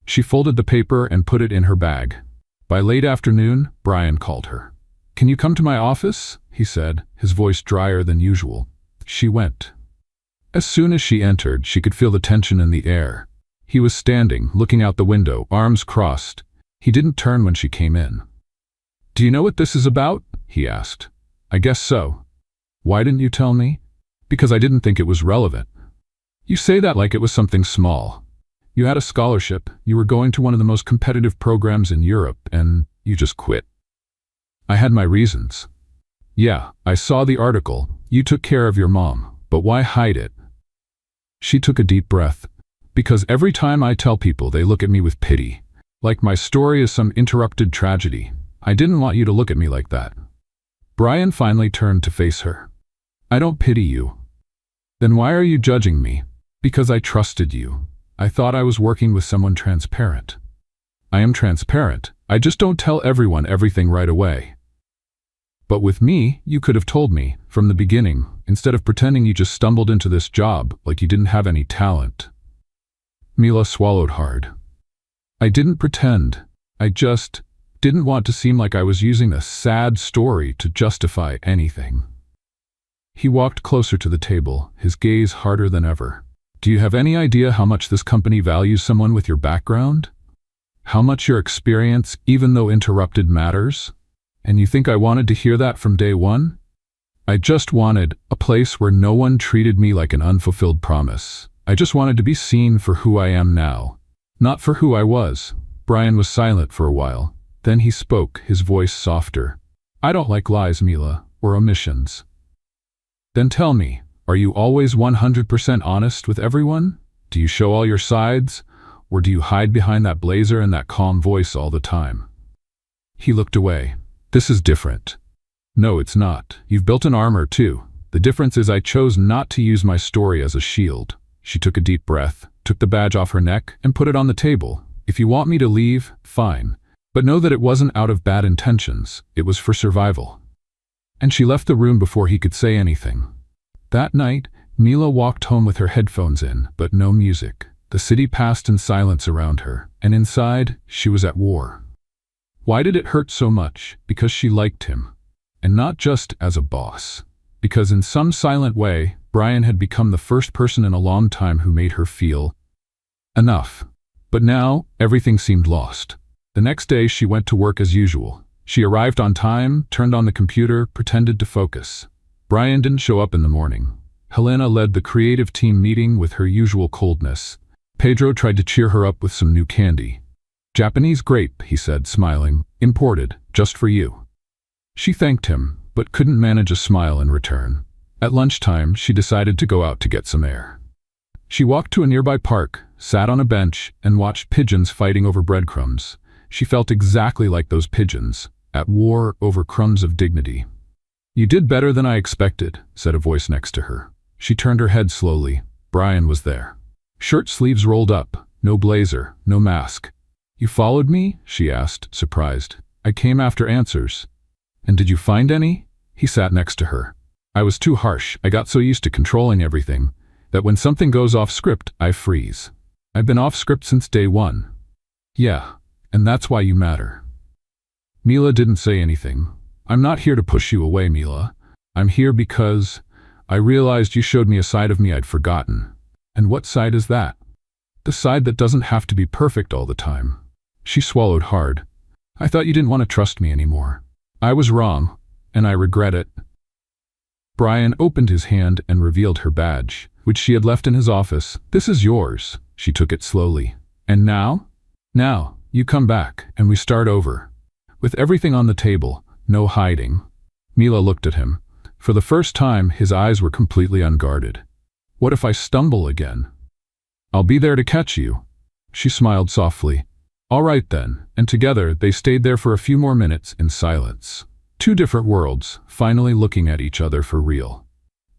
She folded the paper and put it in her bag. By late afternoon, Brian called her. "Can you come to my office?" he said, his voice drier than usual. She went. As soon as she entered, she could feel the tension in the air. He was standing, looking out the window, arms crossed. He didn't turn when she came in. "Do you know what this is about?" he asked. "I guess so." "Why didn't you tell me?" "Because I didn't think it was relevant." "You say that like it was something small. You had a scholarship, you were going to one of the most competitive programs in Europe, and you just quit." "I had my reasons." "Yeah, I saw the article. You took care of your mom, but why hide it?" She took a deep breath. "Because every time I tell people, they look at me with pity. Like my story is some interrupted tragedy. I didn't want you to look at me like that." Brian finally turned to face her. "I don't pity you." "Then why are you judging me?" "Because I trusted you. I thought I was working with someone transparent." "I am transparent. I just don't tell everyone everything right away." "But with me, you could have told me from the beginning, instead of pretending you just stumbled into this job like you didn't have any talent." Mila swallowed hard. "I didn't pretend. I just didn't want to seem like I was using a sad story to justify anything." He walked closer to the table, his gaze harder than ever. "Do you have any idea how much this company values someone with your background? How much your experience, even though interrupted, matters? And you think I wanted to hear that from day one? I just wanted a place where no one treated me like an unfulfilled promise. I just wanted to be seen for who I am now, not for who I was." Brian was silent for a while. Then he spoke, his voice softer. "I don't like lies, Mila, or omissions." "Then tell me, are you always 100% honest with everyone? Do you show all your sides? Or do you hide behind that blazer and that calm voice all the time?" He looked away. "This is different." "No, it's not. You've built an armor too. The difference is I chose not to use my story as a shield." She took a deep breath, took the badge off her neck, and put it on the table. "If you want me to leave, fine. But know that it wasn't out of bad intentions. It was for survival." And she left the room before he could say anything. That night, Mila walked home with her headphones in, but no music. The city passed in silence around her, and inside, she was at war. Why did it hurt so much? Because she liked him. And not just as a boss. Because in some silent way, Brian had become the first person in a long time who made her feel enough. But now, everything seemed lost. The next day, she went to work as usual. She arrived on time, turned on the computer, pretended to focus. Brian didn't show up in the morning. Helena led the creative team meeting with her usual coldness. Pedro tried to cheer her up with some new candy. "Japanese grape," he said, smiling. "Imported, just for you." She thanked him, but couldn't manage a smile in return. At lunchtime, she decided to go out to get some air. She walked to a nearby park, sat on a bench, and watched pigeons fighting over breadcrumbs. She felt exactly like those pigeons, at war over crumbs of dignity. "You did better than I expected," said a voice next to her. She turned her head slowly. Brian was there. Shirt sleeves rolled up, no blazer, no mask. "You followed me?" she asked, surprised. "I came after answers." "And did you find any?" He sat next to her. "I was too harsh. I got so used to controlling everything that when something goes off script, I freeze. I've been off script since day one." "Yeah, and that's why you matter." Mila didn't say anything. "I'm not here to push you away, Mila. I'm here because I realized you showed me a side of me I'd forgotten." "And what side is that?" "The side that doesn't have to be perfect all the time." She swallowed hard. "I thought you didn't want to trust me anymore. I was wrong, and I regret it." Brian opened his hand and revealed her badge, which she had left in his office. "This is yours." She took it slowly. "And now?" "Now, you come back, and we start over. With everything on the table, no hiding." Mila looked at him. For the first time, his eyes were completely unguarded. "What if I stumble again?" "I'll be there to catch you." She smiled softly. "All right then," and together they stayed there for a few more minutes in silence. Two different worlds, finally looking at each other for real.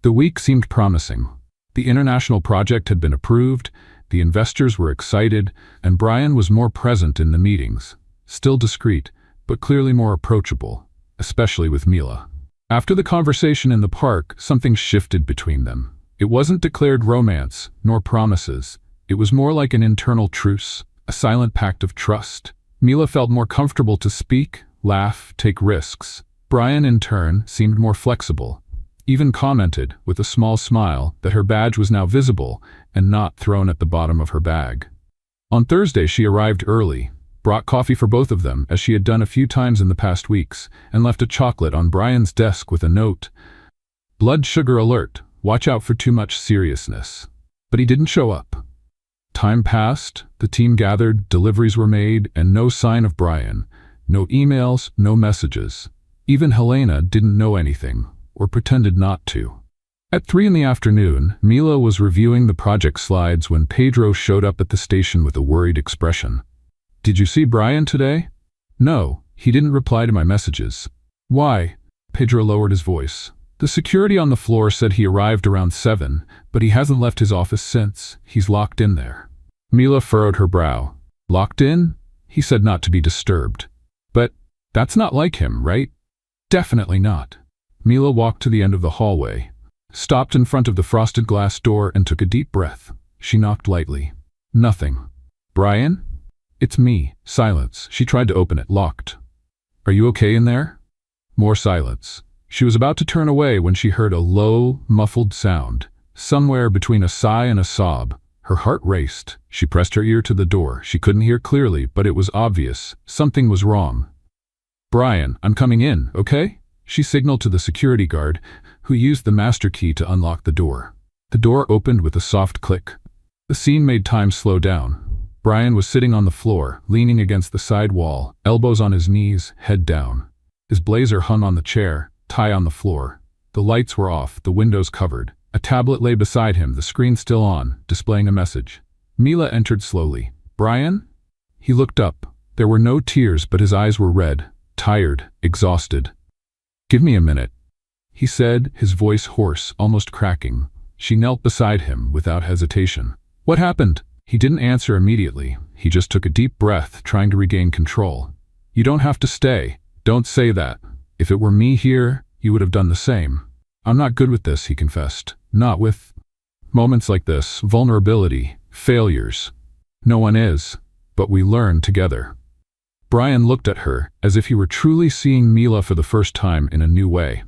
The week seemed promising. The international project had been approved, the investors were excited, and Brian was more present in the meetings. Still discreet, but clearly more approachable, especially with Mila. After the conversation in the park, something shifted between them. It wasn't declared romance, nor promises. It was more like an internal truce, a silent pact of trust. Mila felt more comfortable to speak, laugh, take risks. Brian, in turn, seemed more flexible. Even commented, with a small smile, that her badge was now visible and not thrown at the bottom of her bag. On Thursday, she arrived early, brought coffee for both of them, as she had done a few times in the past weeks, and left a chocolate on Brian's desk with a note. Blood sugar alert. Watch out for too much seriousness. But he didn't show up. Time passed, the team gathered, deliveries were made, and no sign of Brian. No emails, no messages. Even Helena didn't know anything, or pretended not to. At 3 in the afternoon, Mila was reviewing the project slides when Pedro showed up at the station with a worried expression. "Did you see Brian today?" "No, he didn't reply to my messages." "Why?" Pedro lowered his voice. "The security on the floor said he arrived around 7, but he hasn't left his office since. He's locked in there." Mila furrowed her brow. "Locked in?" He said not to be disturbed. "But that's not like him, right?" "Definitely not." Mila walked to the end of the hallway, stopped in front of the frosted glass door and took a deep breath. She knocked lightly. Nothing. "Brian?" "It's me." Silence. She tried to open it. Locked. "Are you okay in there?" More silence. She was about to turn away when she heard a low, muffled sound, somewhere between a sigh and a sob. Her heart raced. She pressed her ear to the door. She couldn't hear clearly, but it was obvious. Something was wrong. "Brian, I'm coming in, okay?" She signaled to the security guard, who used the master key to unlock the door. The door opened with a soft click. The scene made time slow down. Brian was sitting on the floor, leaning against the side wall, elbows on his knees, head down. His blazer hung on the chair, tie on the floor. The lights were off, the windows covered. A tablet lay beside him, the screen still on, displaying a message. Mila entered slowly. "Brian?" He looked up. There were no tears, but his eyes were red, tired, exhausted. "Give me a minute," he said, his voice hoarse, almost cracking. She knelt beside him without hesitation. "What happened?" He didn't answer immediately. He just took a deep breath, trying to regain control. "You don't have to stay. Don't say that. If it were me here, you would have done the same." "I'm not good with this," he confessed. "Not with moments like this, vulnerability, failures. No one is, but we learn together." Brian looked at her, as if he were truly seeing Mila for the first time in a new way.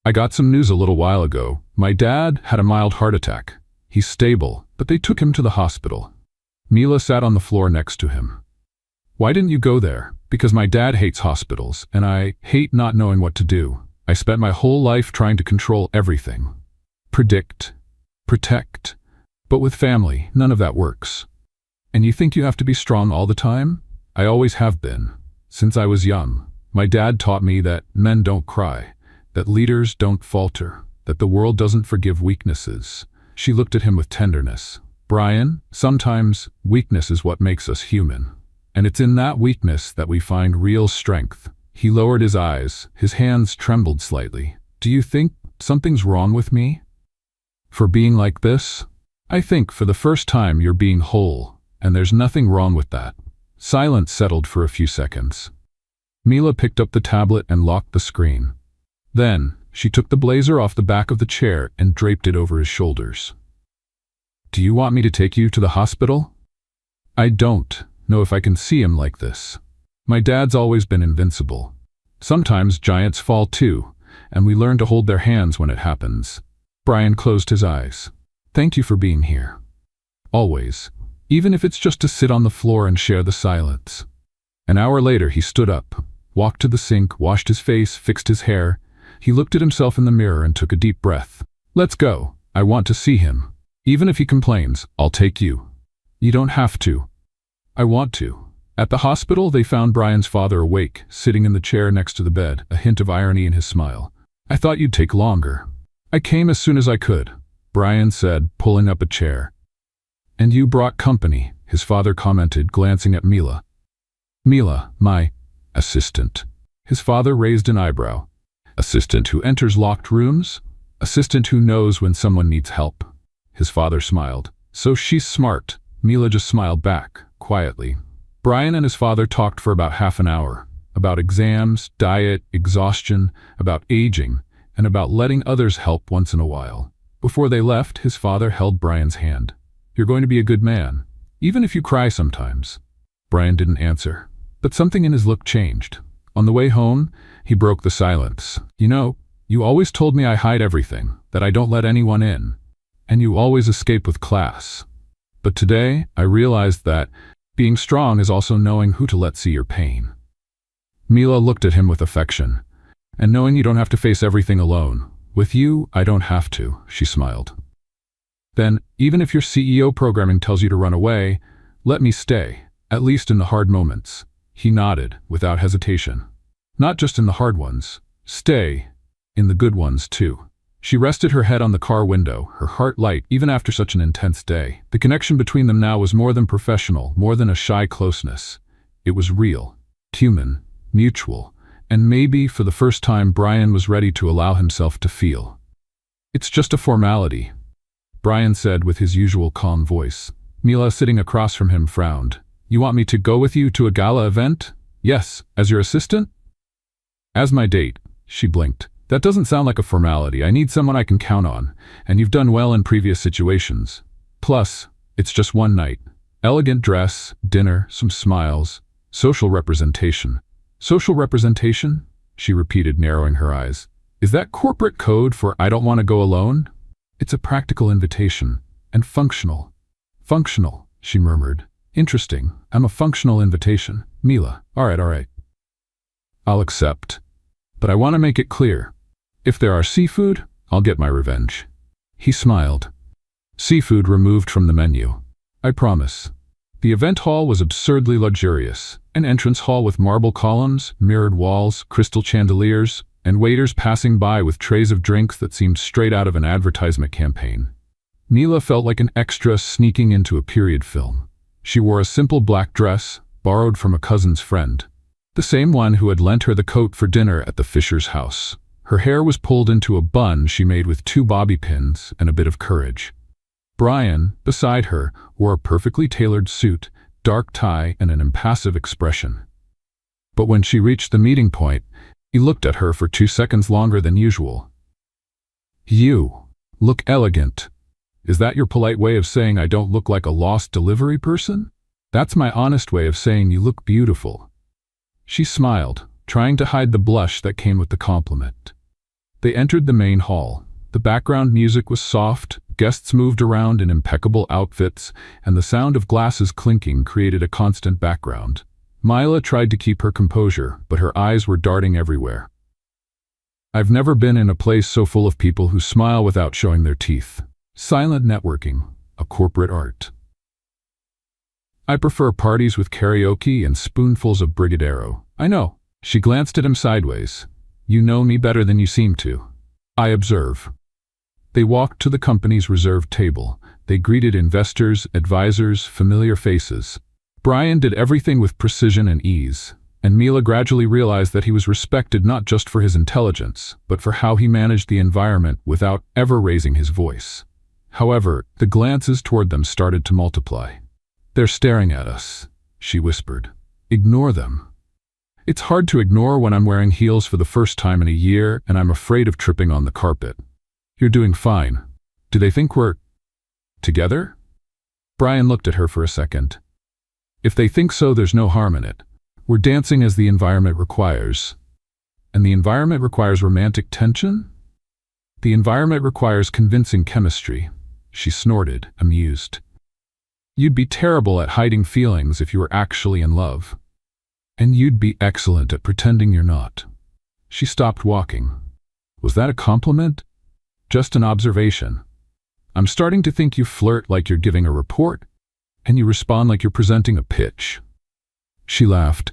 "I got some news a little while ago. My dad had a mild heart attack. He's stable, but they took him to the hospital." Mila sat on the floor next to him. "Why didn't you go there?" "Because my dad hates hospitals, and I hate not knowing what to do. I spent my whole life trying to control everything. Predict, protect. But with family, none of that works. And you think you have to be strong all the time? I always have been, since I was young. My dad taught me that men don't cry, that leaders don't falter, that the world doesn't forgive weaknesses." She looked at him with tenderness. "Brian, sometimes weakness is what makes us human. And it's in that weakness that we find real strength." He lowered his eyes. His hands trembled slightly. "Do you think something's wrong with me? For being like this? I think for the first time you're being whole, and there's nothing wrong with that." Silence settled for a few seconds. Mila picked up the tablet and locked the screen. Then, she took the blazer off the back of the chair and draped it over his shoulders. "Do you want me to take you to the hospital?" "I don't know if I can see him like this. My dad's always been invincible. Sometimes giants fall too, and we learn to hold their hands when it happens." Brian closed his eyes. "Thank you for being here. Always. Even if it's just to sit on the floor and share the silence." An hour later, he stood up, walked to the sink, washed his face, fixed his hair. He looked at himself in the mirror and took a deep breath. "Let's go. I want to see him. Even if he complains, I'll take you." "You don't have to." "I want to." At the hospital, they found Brian's father awake, sitting in the chair next to the bed, a hint of irony in his smile. "I thought you'd take longer." "I came as soon as I could," Brian said, pulling up a chair. "And you brought company," his father commented, glancing at Mila. "Mila, my assistant." His father raised an eyebrow. "Assistant who enters locked rooms? Assistant who knows when someone needs help." His father smiled. "So she's smart." Mila just smiled back, quietly. Brian and his father talked for about half an hour, about exams, diet, exhaustion, about aging, and about letting others help once in a while. Before they left, his father held Brian's hand. "You're going to be a good man, even if you cry sometimes." Brian didn't answer, but something in his look changed. On the way home, he broke the silence. "You know, you always told me I hide everything, that I don't let anyone in, and you always escape with class. But today, I realized that being strong is also knowing who to let see your pain. Mila looked at him with affection. And knowing you don't have to face everything alone. With you, I don't have to, she smiled. Then, even if your CEO programming tells you to run away, let me stay, at least in the hard moments. He nodded, without hesitation. Not just in the hard ones. Stay, in the good ones too. She rested her head on the car window, her heart light even after such an intense day. The connection between them now was more than professional, more than a shy closeness. It was real, human, mutual, and maybe for the first time Brian was ready to allow himself to feel. It's just a formality, Brian said with his usual calm voice. Mila, sitting across from him, frowned. You want me to go with you to a gala event? Yes, as your assistant? As my date, she blinked. That doesn't sound like a formality. I need someone I can count on, and you've done well in previous situations. Plus, it's just one night. Elegant dress, dinner, some smiles, social representation. Social representation? She repeated, narrowing her eyes. Is that corporate code for I don't want to go alone? It's a practical invitation, and functional. Functional, she murmured. Interesting. I'm a functional invitation. Mila, all right. I'll accept. But I want to make it clear. If there are seafood, I'll get my revenge. He smiled. Seafood removed from the menu. I promise. The event hall was absurdly luxurious. An entrance hall with marble columns, mirrored walls, crystal chandeliers, and waiters passing by with trays of drinks that seemed straight out of an advertisement campaign. Mila felt like an extra sneaking into a period film. She wore a simple black dress, borrowed from a cousin's friend. The same one who had lent her the coat for dinner at the Fisher's house. Her hair was pulled into a bun she made with 2 bobby pins and a bit of courage. Brian, beside her, wore a perfectly tailored suit, dark tie, and an impassive expression. But when she reached the meeting point, he looked at her for 2 seconds longer than usual. You look elegant. Is that your polite way of saying I don't look like a lost delivery person? That's my honest way of saying you look beautiful. She smiled, trying to hide the blush that came with the compliment. They entered the main hall. The background music was soft, guests moved around in impeccable outfits, and the sound of glasses clinking created a constant background. Mila tried to keep her composure, but her eyes were darting everywhere. I've never been in a place so full of people who smile without showing their teeth. Silent networking, a corporate art. I prefer parties with karaoke and spoonfuls of Brigadeiro. I know. She glanced at him sideways. You know me better than you seem to. I observe. They walked to the company's reserved table. They greeted investors, advisors, familiar faces. Brian did everything with precision and ease, and Mila gradually realized that he was respected not just for his intelligence, but for how he managed the environment without ever raising his voice. However, the glances toward them started to multiply. They're staring at us, she whispered. Ignore them. It's hard to ignore when I'm wearing heels for the first time in a year and I'm afraid of tripping on the carpet. You're doing fine. Do they think we're together? Brian looked at her for a second. If they think so, there's no harm in it. We're dancing as the environment requires. And the environment requires romantic tension? The environment requires convincing chemistry. She snorted, amused. You'd be terrible at hiding feelings if you were actually in love. And you'd be excellent at pretending you're not. She stopped walking. Was that a compliment? Just an observation. I'm starting to think you flirt like you're giving a report, and you respond like you're presenting a pitch. She laughed.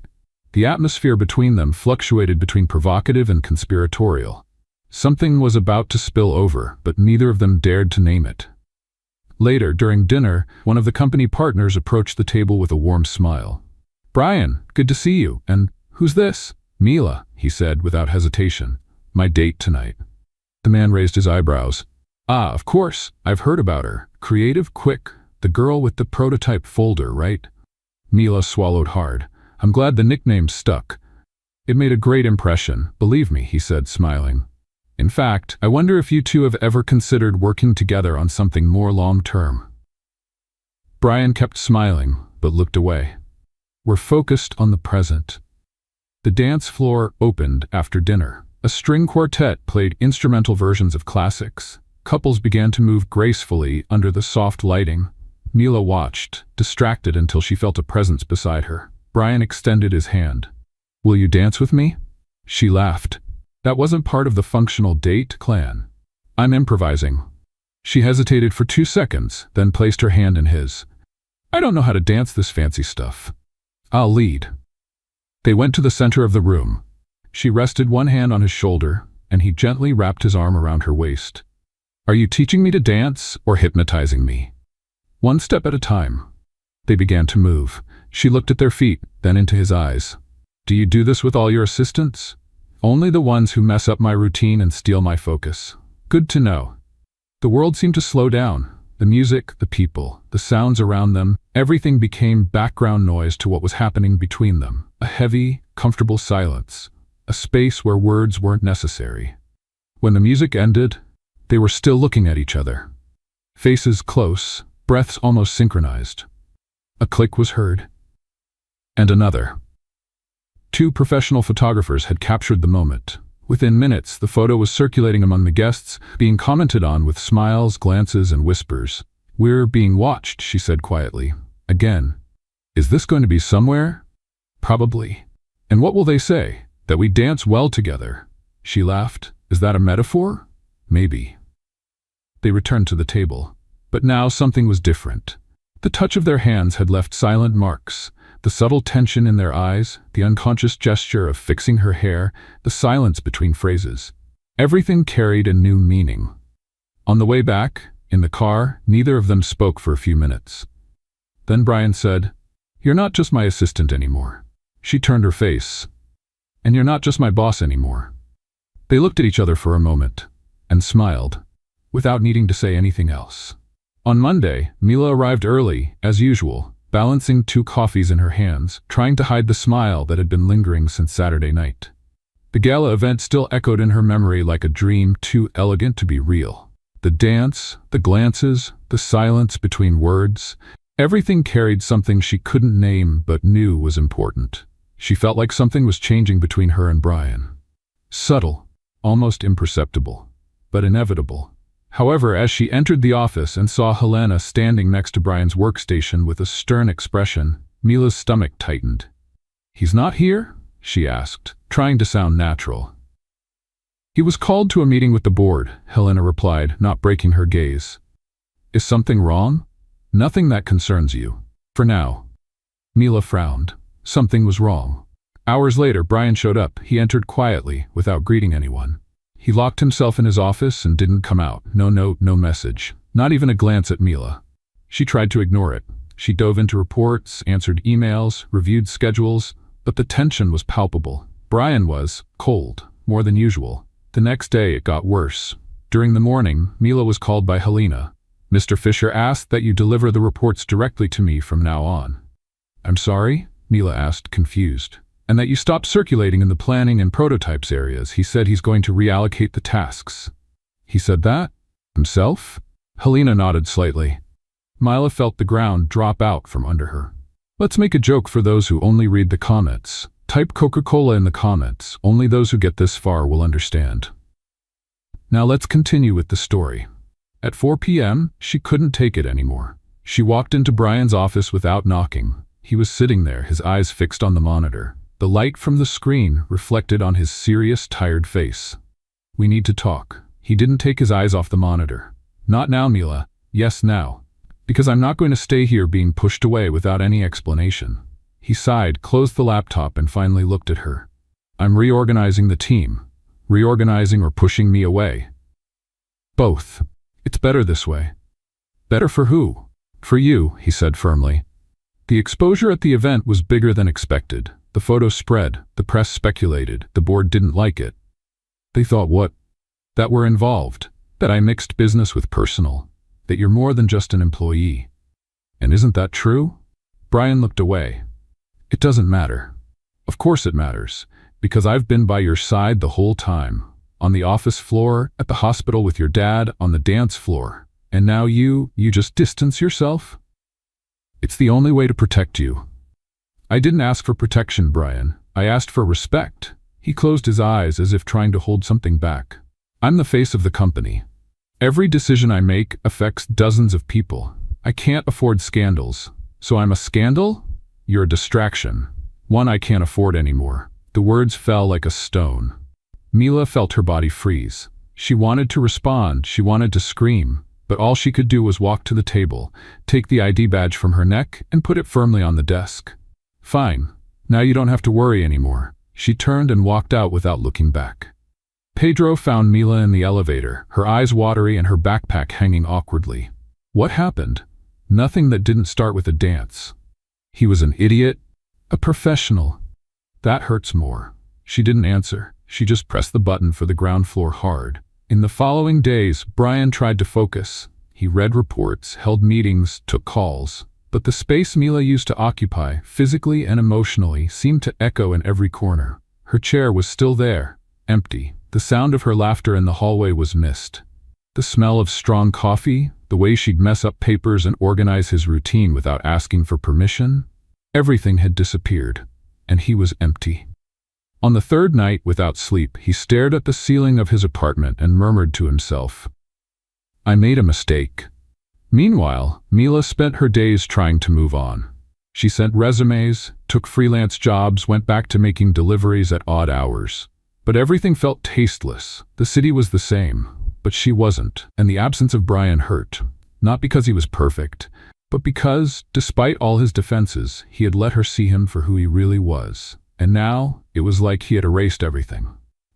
The atmosphere between them fluctuated between provocative and conspiratorial. Something was about to spill over, but neither of them dared to name it. Later, during dinner, one of the company partners approached the table with a warm smile. Brian, good to see you. And who's this? Mila, he said without hesitation. My date tonight. The man raised his eyebrows. Ah, of course. I've heard about her. Creative, quick. The girl with the prototype folder, right? Mila swallowed hard. I'm glad the nickname stuck. It made a great impression, believe me, he said, smiling. In fact, I wonder if you two have ever considered working together on something more long-term. Brian kept smiling, but looked away. We're focused on the present. The dance floor opened after dinner. A string quartet played instrumental versions of classics. Couples began to move gracefully under the soft lighting. Mila watched, distracted until she felt a presence beside her. Brian extended his hand. "Will you dance with me?" She laughed. "That wasn't part of the functional date plan. I'm improvising." She hesitated for 2 seconds, then placed her hand in his. "I don't know how to dance this fancy stuff. I'll lead." They went to the center of the room. She rested one hand on his shoulder, and he gently wrapped his arm around her waist. "Are you teaching me to dance or hypnotizing me?" "One step at a time." They began to move. She looked at their feet, then into his eyes. "Do you do this with all your assistants?" "Only the ones who mess up my routine and steal my focus." "Good to know." The world seemed to slow down. The music, the people, the sounds around them, everything became background noise to what was happening between them. A heavy, comfortable silence. A space where words weren't necessary. When the music ended, they were still looking at each other. Faces close, breaths almost synchronized. A click was heard. And another. 2 professional photographers had captured the moment. Within minutes, the photo was circulating among the guests, being commented on with smiles, glances, and whispers. "We're being watched," she said quietly. "Again. Is this going to be somewhere?" "Probably." "And what will they say? That we dance well together?" She laughed. "Is that a metaphor?" "Maybe." They returned to the table. But now something was different. The touch of their hands had left silent marks. The subtle tension in their eyes, the unconscious gesture of fixing her hair, the silence between phrases. Everything carried a new meaning. On the way back, in the car, neither of them spoke for a few minutes. Then Brian said, "You're not just my assistant anymore." She turned her face. "And you're not just my boss anymore." They looked at each other for a moment, and smiled, without needing to say anything else. On Monday, Mila arrived early, as usual, balancing 2 coffees in her hands, trying to hide the smile that had been lingering since Saturday night. The gala event still echoed in her memory like a dream too elegant to be real. The dance, the glances, the silence between words, everything carried something she couldn't name but knew was important. She felt like something was changing between her and Brian. Subtle, almost imperceptible, but inevitable. However, as she entered the office and saw Helena standing next to Brian's workstation with a stern expression, Mila's stomach tightened. "He's not here?" she asked, trying to sound natural. "He was called to a meeting with the board," Helena replied, not breaking her gaze. "Is something wrong?" "Nothing that concerns you. For now." Mila frowned. Something was wrong. Hours later, Brian showed up. He entered quietly, without greeting anyone. He locked himself in his office and didn't come out. No note, no message. Not even a glance at Mila. She tried to ignore it. She dove into reports, answered emails, reviewed schedules, but the tension was palpable. Brian was cold, more than usual. The next day it got worse. During the morning, Mila was called by Helena. "Mr. Fisher asked that you deliver the reports directly to me from now on." "I'm sorry?" Mila asked, confused. "And that you stop circulating in the planning and prototypes areas. He said he's going to reallocate the tasks." "He said that? Himself?" Helena nodded slightly. Mila felt the ground drop out from under her. "Let's make a joke for those who only read the comments. Type Coca-Cola in the comments. Only those who get this far will understand." Now let's continue with the story. At 4 p.m., she couldn't take it anymore. She walked into Brian's office without knocking. He was sitting there, his eyes fixed on the monitor. The light from the screen reflected on his serious, tired face. "We need to talk." He didn't take his eyes off the monitor. "Not now, Mila." "Yes, now. Because I'm not going to stay here being pushed away without any explanation." He sighed, closed the laptop, and finally looked at her. "I'm reorganizing the team." "Reorganizing or pushing me away?" "Both. It's better this way." "Better for who?" "For you," he said firmly. The exposure at the event was bigger than expected. The photo spread, the press speculated, the board didn't like it. They thought what? That we're involved, that I mixed business with personal, that you're more than just an employee. And isn't that true? Brian looked away. "It doesn't matter." "Of course it matters, because I've been by your side the whole time. On the office floor, at the hospital with your dad, on the dance floor. And now you just distance yourself?" "It's the only way to protect you." "I didn't ask for protection, Brian. I asked for respect." He closed his eyes as if trying to hold something back. "I'm the face of the company. Every decision I make affects dozens of people. I can't afford scandals. So I'm a scandal? You're a distraction. One I can't afford anymore. The words fell like a stone. Mila felt her body freeze. She wanted to respond, she wanted to scream, but all she could do was walk to the table, take the ID badge from her neck, and put it firmly on the desk. Fine. Now you don't have to worry anymore. She turned and walked out without looking back. Pedro found Mila in the elevator, her eyes watery and her backpack hanging awkwardly. What happened? Nothing that didn't start with a dance. He was an idiot, a professional. That hurts more. She didn't answer. She just pressed the button for the ground floor hard. In the following days, Brian tried to focus. He read reports, held meetings, took calls. But the space Mila used to occupy, physically and emotionally, seemed to echo in every corner. Her chair was still there, empty. The sound of her laughter in the hallway was missed. The smell of strong coffee, the way she'd mess up papers and organize his routine without asking for permission, everything had disappeared, and he was empty. On the third night, without sleep, he stared at the ceiling of his apartment and murmured to himself, "I made a mistake." Meanwhile, Mila spent her days trying to move on. She sent resumes, took freelance jobs, went back to making deliveries at odd hours. But everything felt tasteless. The city was the same, but she wasn't, and the absence of Brian hurt. Not because he was perfect, but because, despite all his defenses, he had let her see him for who he really was. And now, it was like he had erased everything.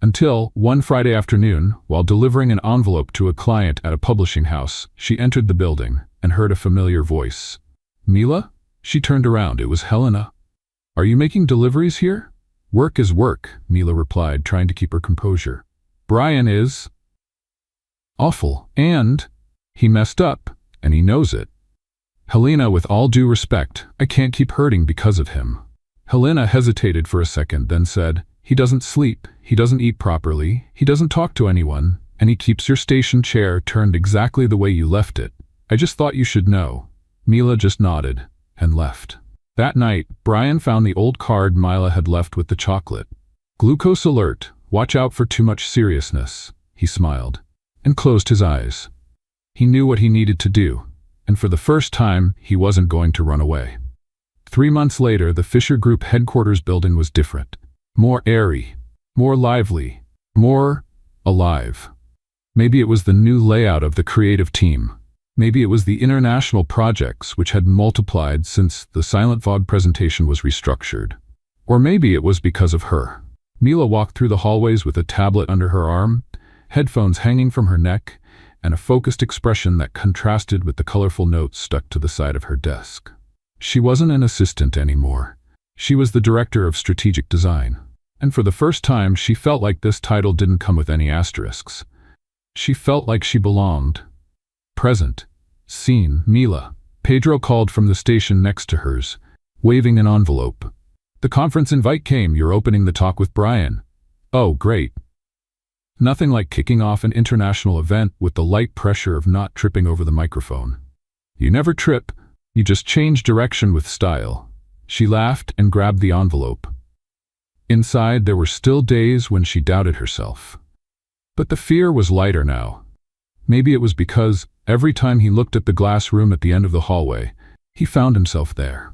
Until, one Friday afternoon, while delivering an envelope to a client at a publishing house, she entered the building and heard a familiar voice. "Mila?" She turned around. It was Helena. "Are you making deliveries here?" "Work is work," Mila replied, trying to keep her composure. "Brian is awful, and he messed up, and he knows it. Helena, with all due respect, I can't keep hurting because of him." Helena hesitated for a second, then said, "He doesn't sleep, he doesn't eat properly, he doesn't talk to anyone, and he keeps your station chair turned exactly the way you left it. I just thought you should know." Mila just nodded and left. That night, Brian found the old card Mila had left with the chocolate. "Glucose alert, watch out for too much seriousness," he smiled, and closed his eyes. He knew what he needed to do, and for the first time, he wasn't going to run away. 3 months later, the Fisher Group headquarters building was different. More airy, more lively, more alive. Maybe it was the new layout of the creative team. Maybe it was the international projects which had multiplied since the Silent Fog presentation was restructured. Or maybe it was because of her. Mila walked through the hallways with a tablet under her arm, headphones hanging from her neck, and a focused expression that contrasted with the colorful notes stuck to the side of her desk. She wasn't an assistant anymore. She was the director of strategic design. And for the first time, she felt like this title didn't come with any asterisks. She felt like she belonged. Present. Seen. "Mila." Pedro called from the station next to hers, waving an envelope. "The conference invite came. You're opening the talk with Brian." "Oh, great." Nothing like kicking off an international event with the light pressure of not tripping over the microphone. "You never trip. You just change direction with style." She laughed and grabbed the envelope. Inside, there were still days when she doubted herself. But the fear was lighter now. Maybe it was because, every time he looked at the glass room at the end of the hallway, he found himself there.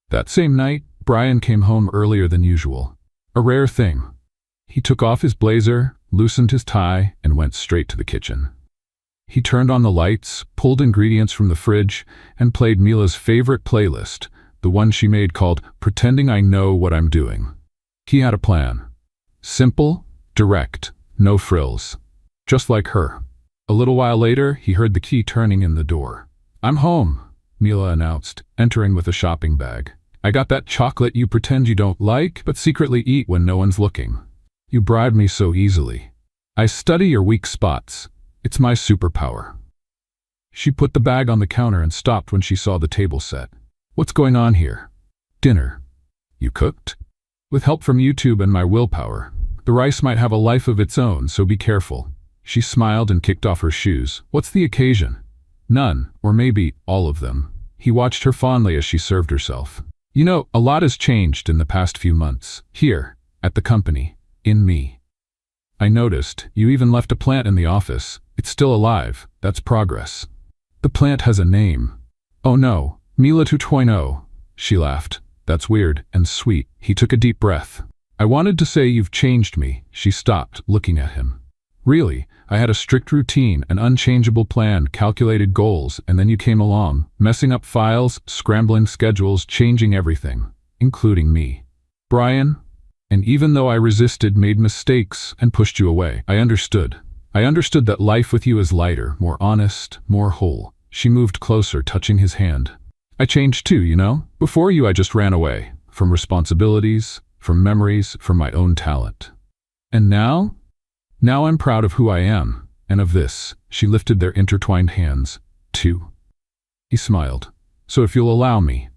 That same night, Brian came home earlier than usual. A rare thing. He took off his blazer, loosened his tie, and went straight to the kitchen. He turned on the lights, pulled ingredients from the fridge, and played Mila's favorite playlist, the one she made called "Pretending I Know What I'm Doing." He had a plan. Simple, direct, no frills. Just like her. A little while later, he heard the key turning in the door. "I'm home," Mila announced, entering with a shopping bag. "I got that chocolate you pretend you don't like, but secretly eat when no one's looking. You bribe me so easily. I study your weak spots. It's my superpower." She put the bag on the counter and stopped when she saw the table set. "What's going on here?" "Dinner." "You cooked?" "With help from YouTube and my willpower. The rice might have a life of its own, so be careful." She smiled and kicked off her shoes. "What's the occasion?" "None, or maybe all of them." He watched her fondly as she served herself. "You know, a lot has changed in the past few months. Here, at the company, in me. I noticed, you even left a plant in the office. It's still alive. That's progress." "The plant has a name." Oh no, Mila 2.0. She laughed. That's weird and sweet. He took a deep breath. I wanted to say you've changed me. She stopped, looking at him. Really, I had a strict routine, an unchangeable plan, calculated goals, and then you came along, messing up files, scrambling schedules, changing everything, including me. Brian, and even though I resisted, made mistakes, and pushed you away, I understood. I understood that life with you is lighter, more honest, more whole. She moved closer, touching his hand. I changed too, you know? Before you, I just ran away. From responsibilities, from memories, from my own talent. And now? Now I'm proud of who I am, and of this. She lifted their intertwined hands. Too. He smiled. So if you'll allow me.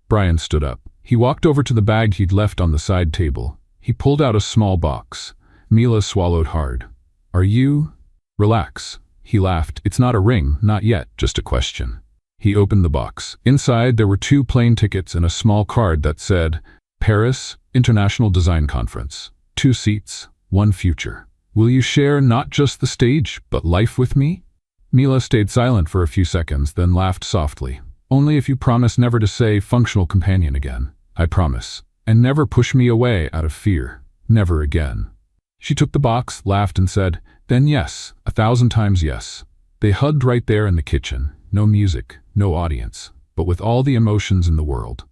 Brian stood up. He walked over to the bag he'd left on the side table. He pulled out a small box. Mila swallowed hard. Are you? Relax. He laughed. It's not a ring, not yet, just a question. He opened the box. Inside there were 2 plane tickets and a small card that said, Paris, International Design Conference. 2 seats, 1 future. Will you share not just the stage, but life with me? Mila stayed silent for a few seconds, then laughed softly. Only if you promise never to say functional companion again. I promise. And never push me away out of fear. Never again. She took the box, laughed, and said, then yes, 1,000 times yes. They hugged right there in the kitchen. No music, no audience, but with all the emotions in the world.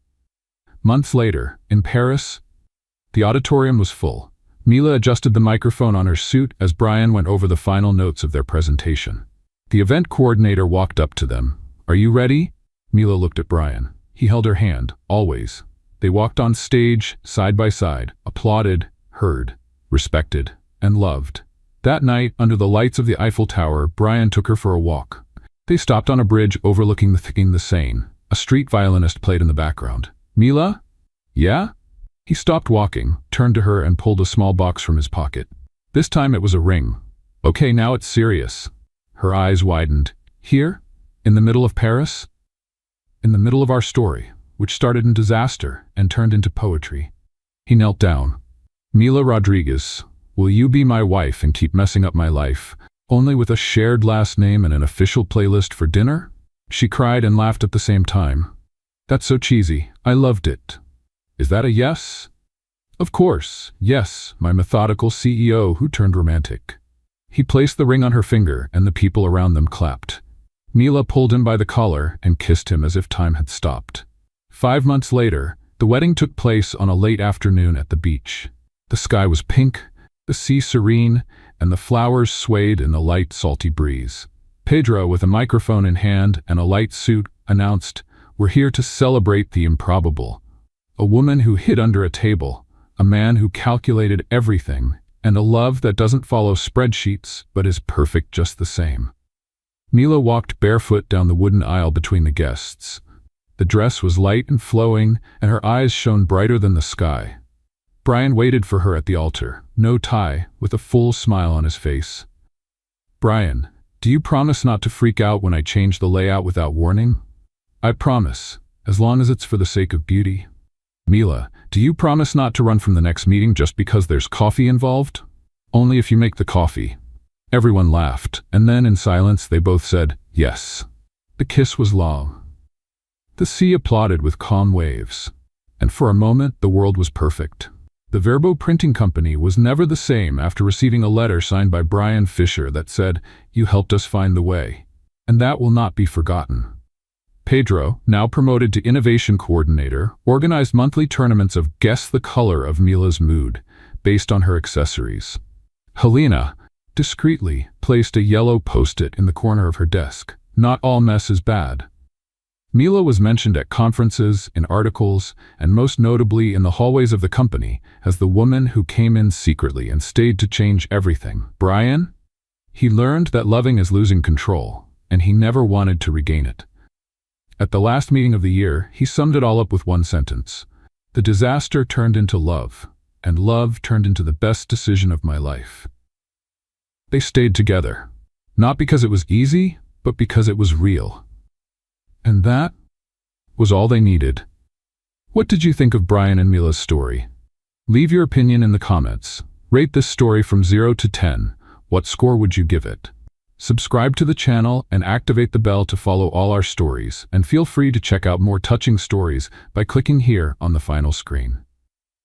Months later, in Paris, the auditorium was full. Mila adjusted the microphone on her suit as Brian went over the final notes of their presentation. The event coordinator walked up to them. Are you ready? Mila looked at Brian. He held her hand, always. They walked on stage, side by side, applauded, heard, respected, and loved. That night, under the lights of the Eiffel Tower, Brian took her for a walk. They stopped on a bridge overlooking the Seine. A street violinist played in the background. Mila? Yeah? He stopped walking, turned to her, and pulled a small box from his pocket. This time it was a ring. Okay, now it's serious. Her eyes widened. Here? In the middle of Paris? In the middle of our story, which started in disaster and turned into poetry. He knelt down. Mila Rodriguez, will you be my wife and keep messing up my life, only with a shared last name and an official playlist for dinner? She cried and laughed at the same time. That's so cheesy. I loved it. Is that a yes? Of course, yes, my methodical CEO who turned romantic. He placed the ring on her finger, and the people around them clapped. Mila pulled him by the collar and kissed him as if time had stopped. 5 months later, the wedding took place on a late afternoon at the beach. The sky was pink, the sea serene, and the flowers swayed in the light, salty breeze. Pedro, with a microphone in hand and a light suit, announced, "We're here to celebrate the improbable." A woman who hid under a table, a man who calculated everything, and a love that doesn't follow spreadsheets but is perfect just the same. Mila walked barefoot down the wooden aisle between the guests. The dress was light and flowing, and her eyes shone brighter than the sky. Brian waited for her at the altar, no tie, with a full smile on his face. Brian, do you promise not to freak out when I change the layout without warning? I promise, as long as it's for the sake of beauty. Mila, do you promise not to run from the next meeting just because there's coffee involved? Only if you make the coffee. Everyone laughed, and then in silence they both said, yes. The kiss was long. The sea applauded with calm waves. And for a moment the world was perfect. The Verbo printing company was never the same after receiving a letter signed by Brian Fisher that said, "You helped us find the way." And that will not be forgotten. Pedro, now promoted to Innovation Coordinator, organized monthly tournaments of Guess the Color of Mila's Mood, based on her accessories. Helena, discreetly, placed a yellow post-it in the corner of her desk. Not all mess is bad. Mila was mentioned at conferences, in articles, and most notably in the hallways of the company, as the woman who came in secretly and stayed to change everything. Brian? He learned that loving is losing control, and he never wanted to regain it. At the last meeting of the year, he summed it all up with one sentence. The disaster turned into love, and love turned into the best decision of my life. They stayed together, not because it was easy, but because it was real. And that was all they needed. What did you think of Brian and Mila's story? Leave your opinion in the comments. Rate this story from 0 to 10. What score would you give it? Subscribe to the channel and activate the bell to follow all our stories, and feel free to check out more touching stories by clicking here on the final screen.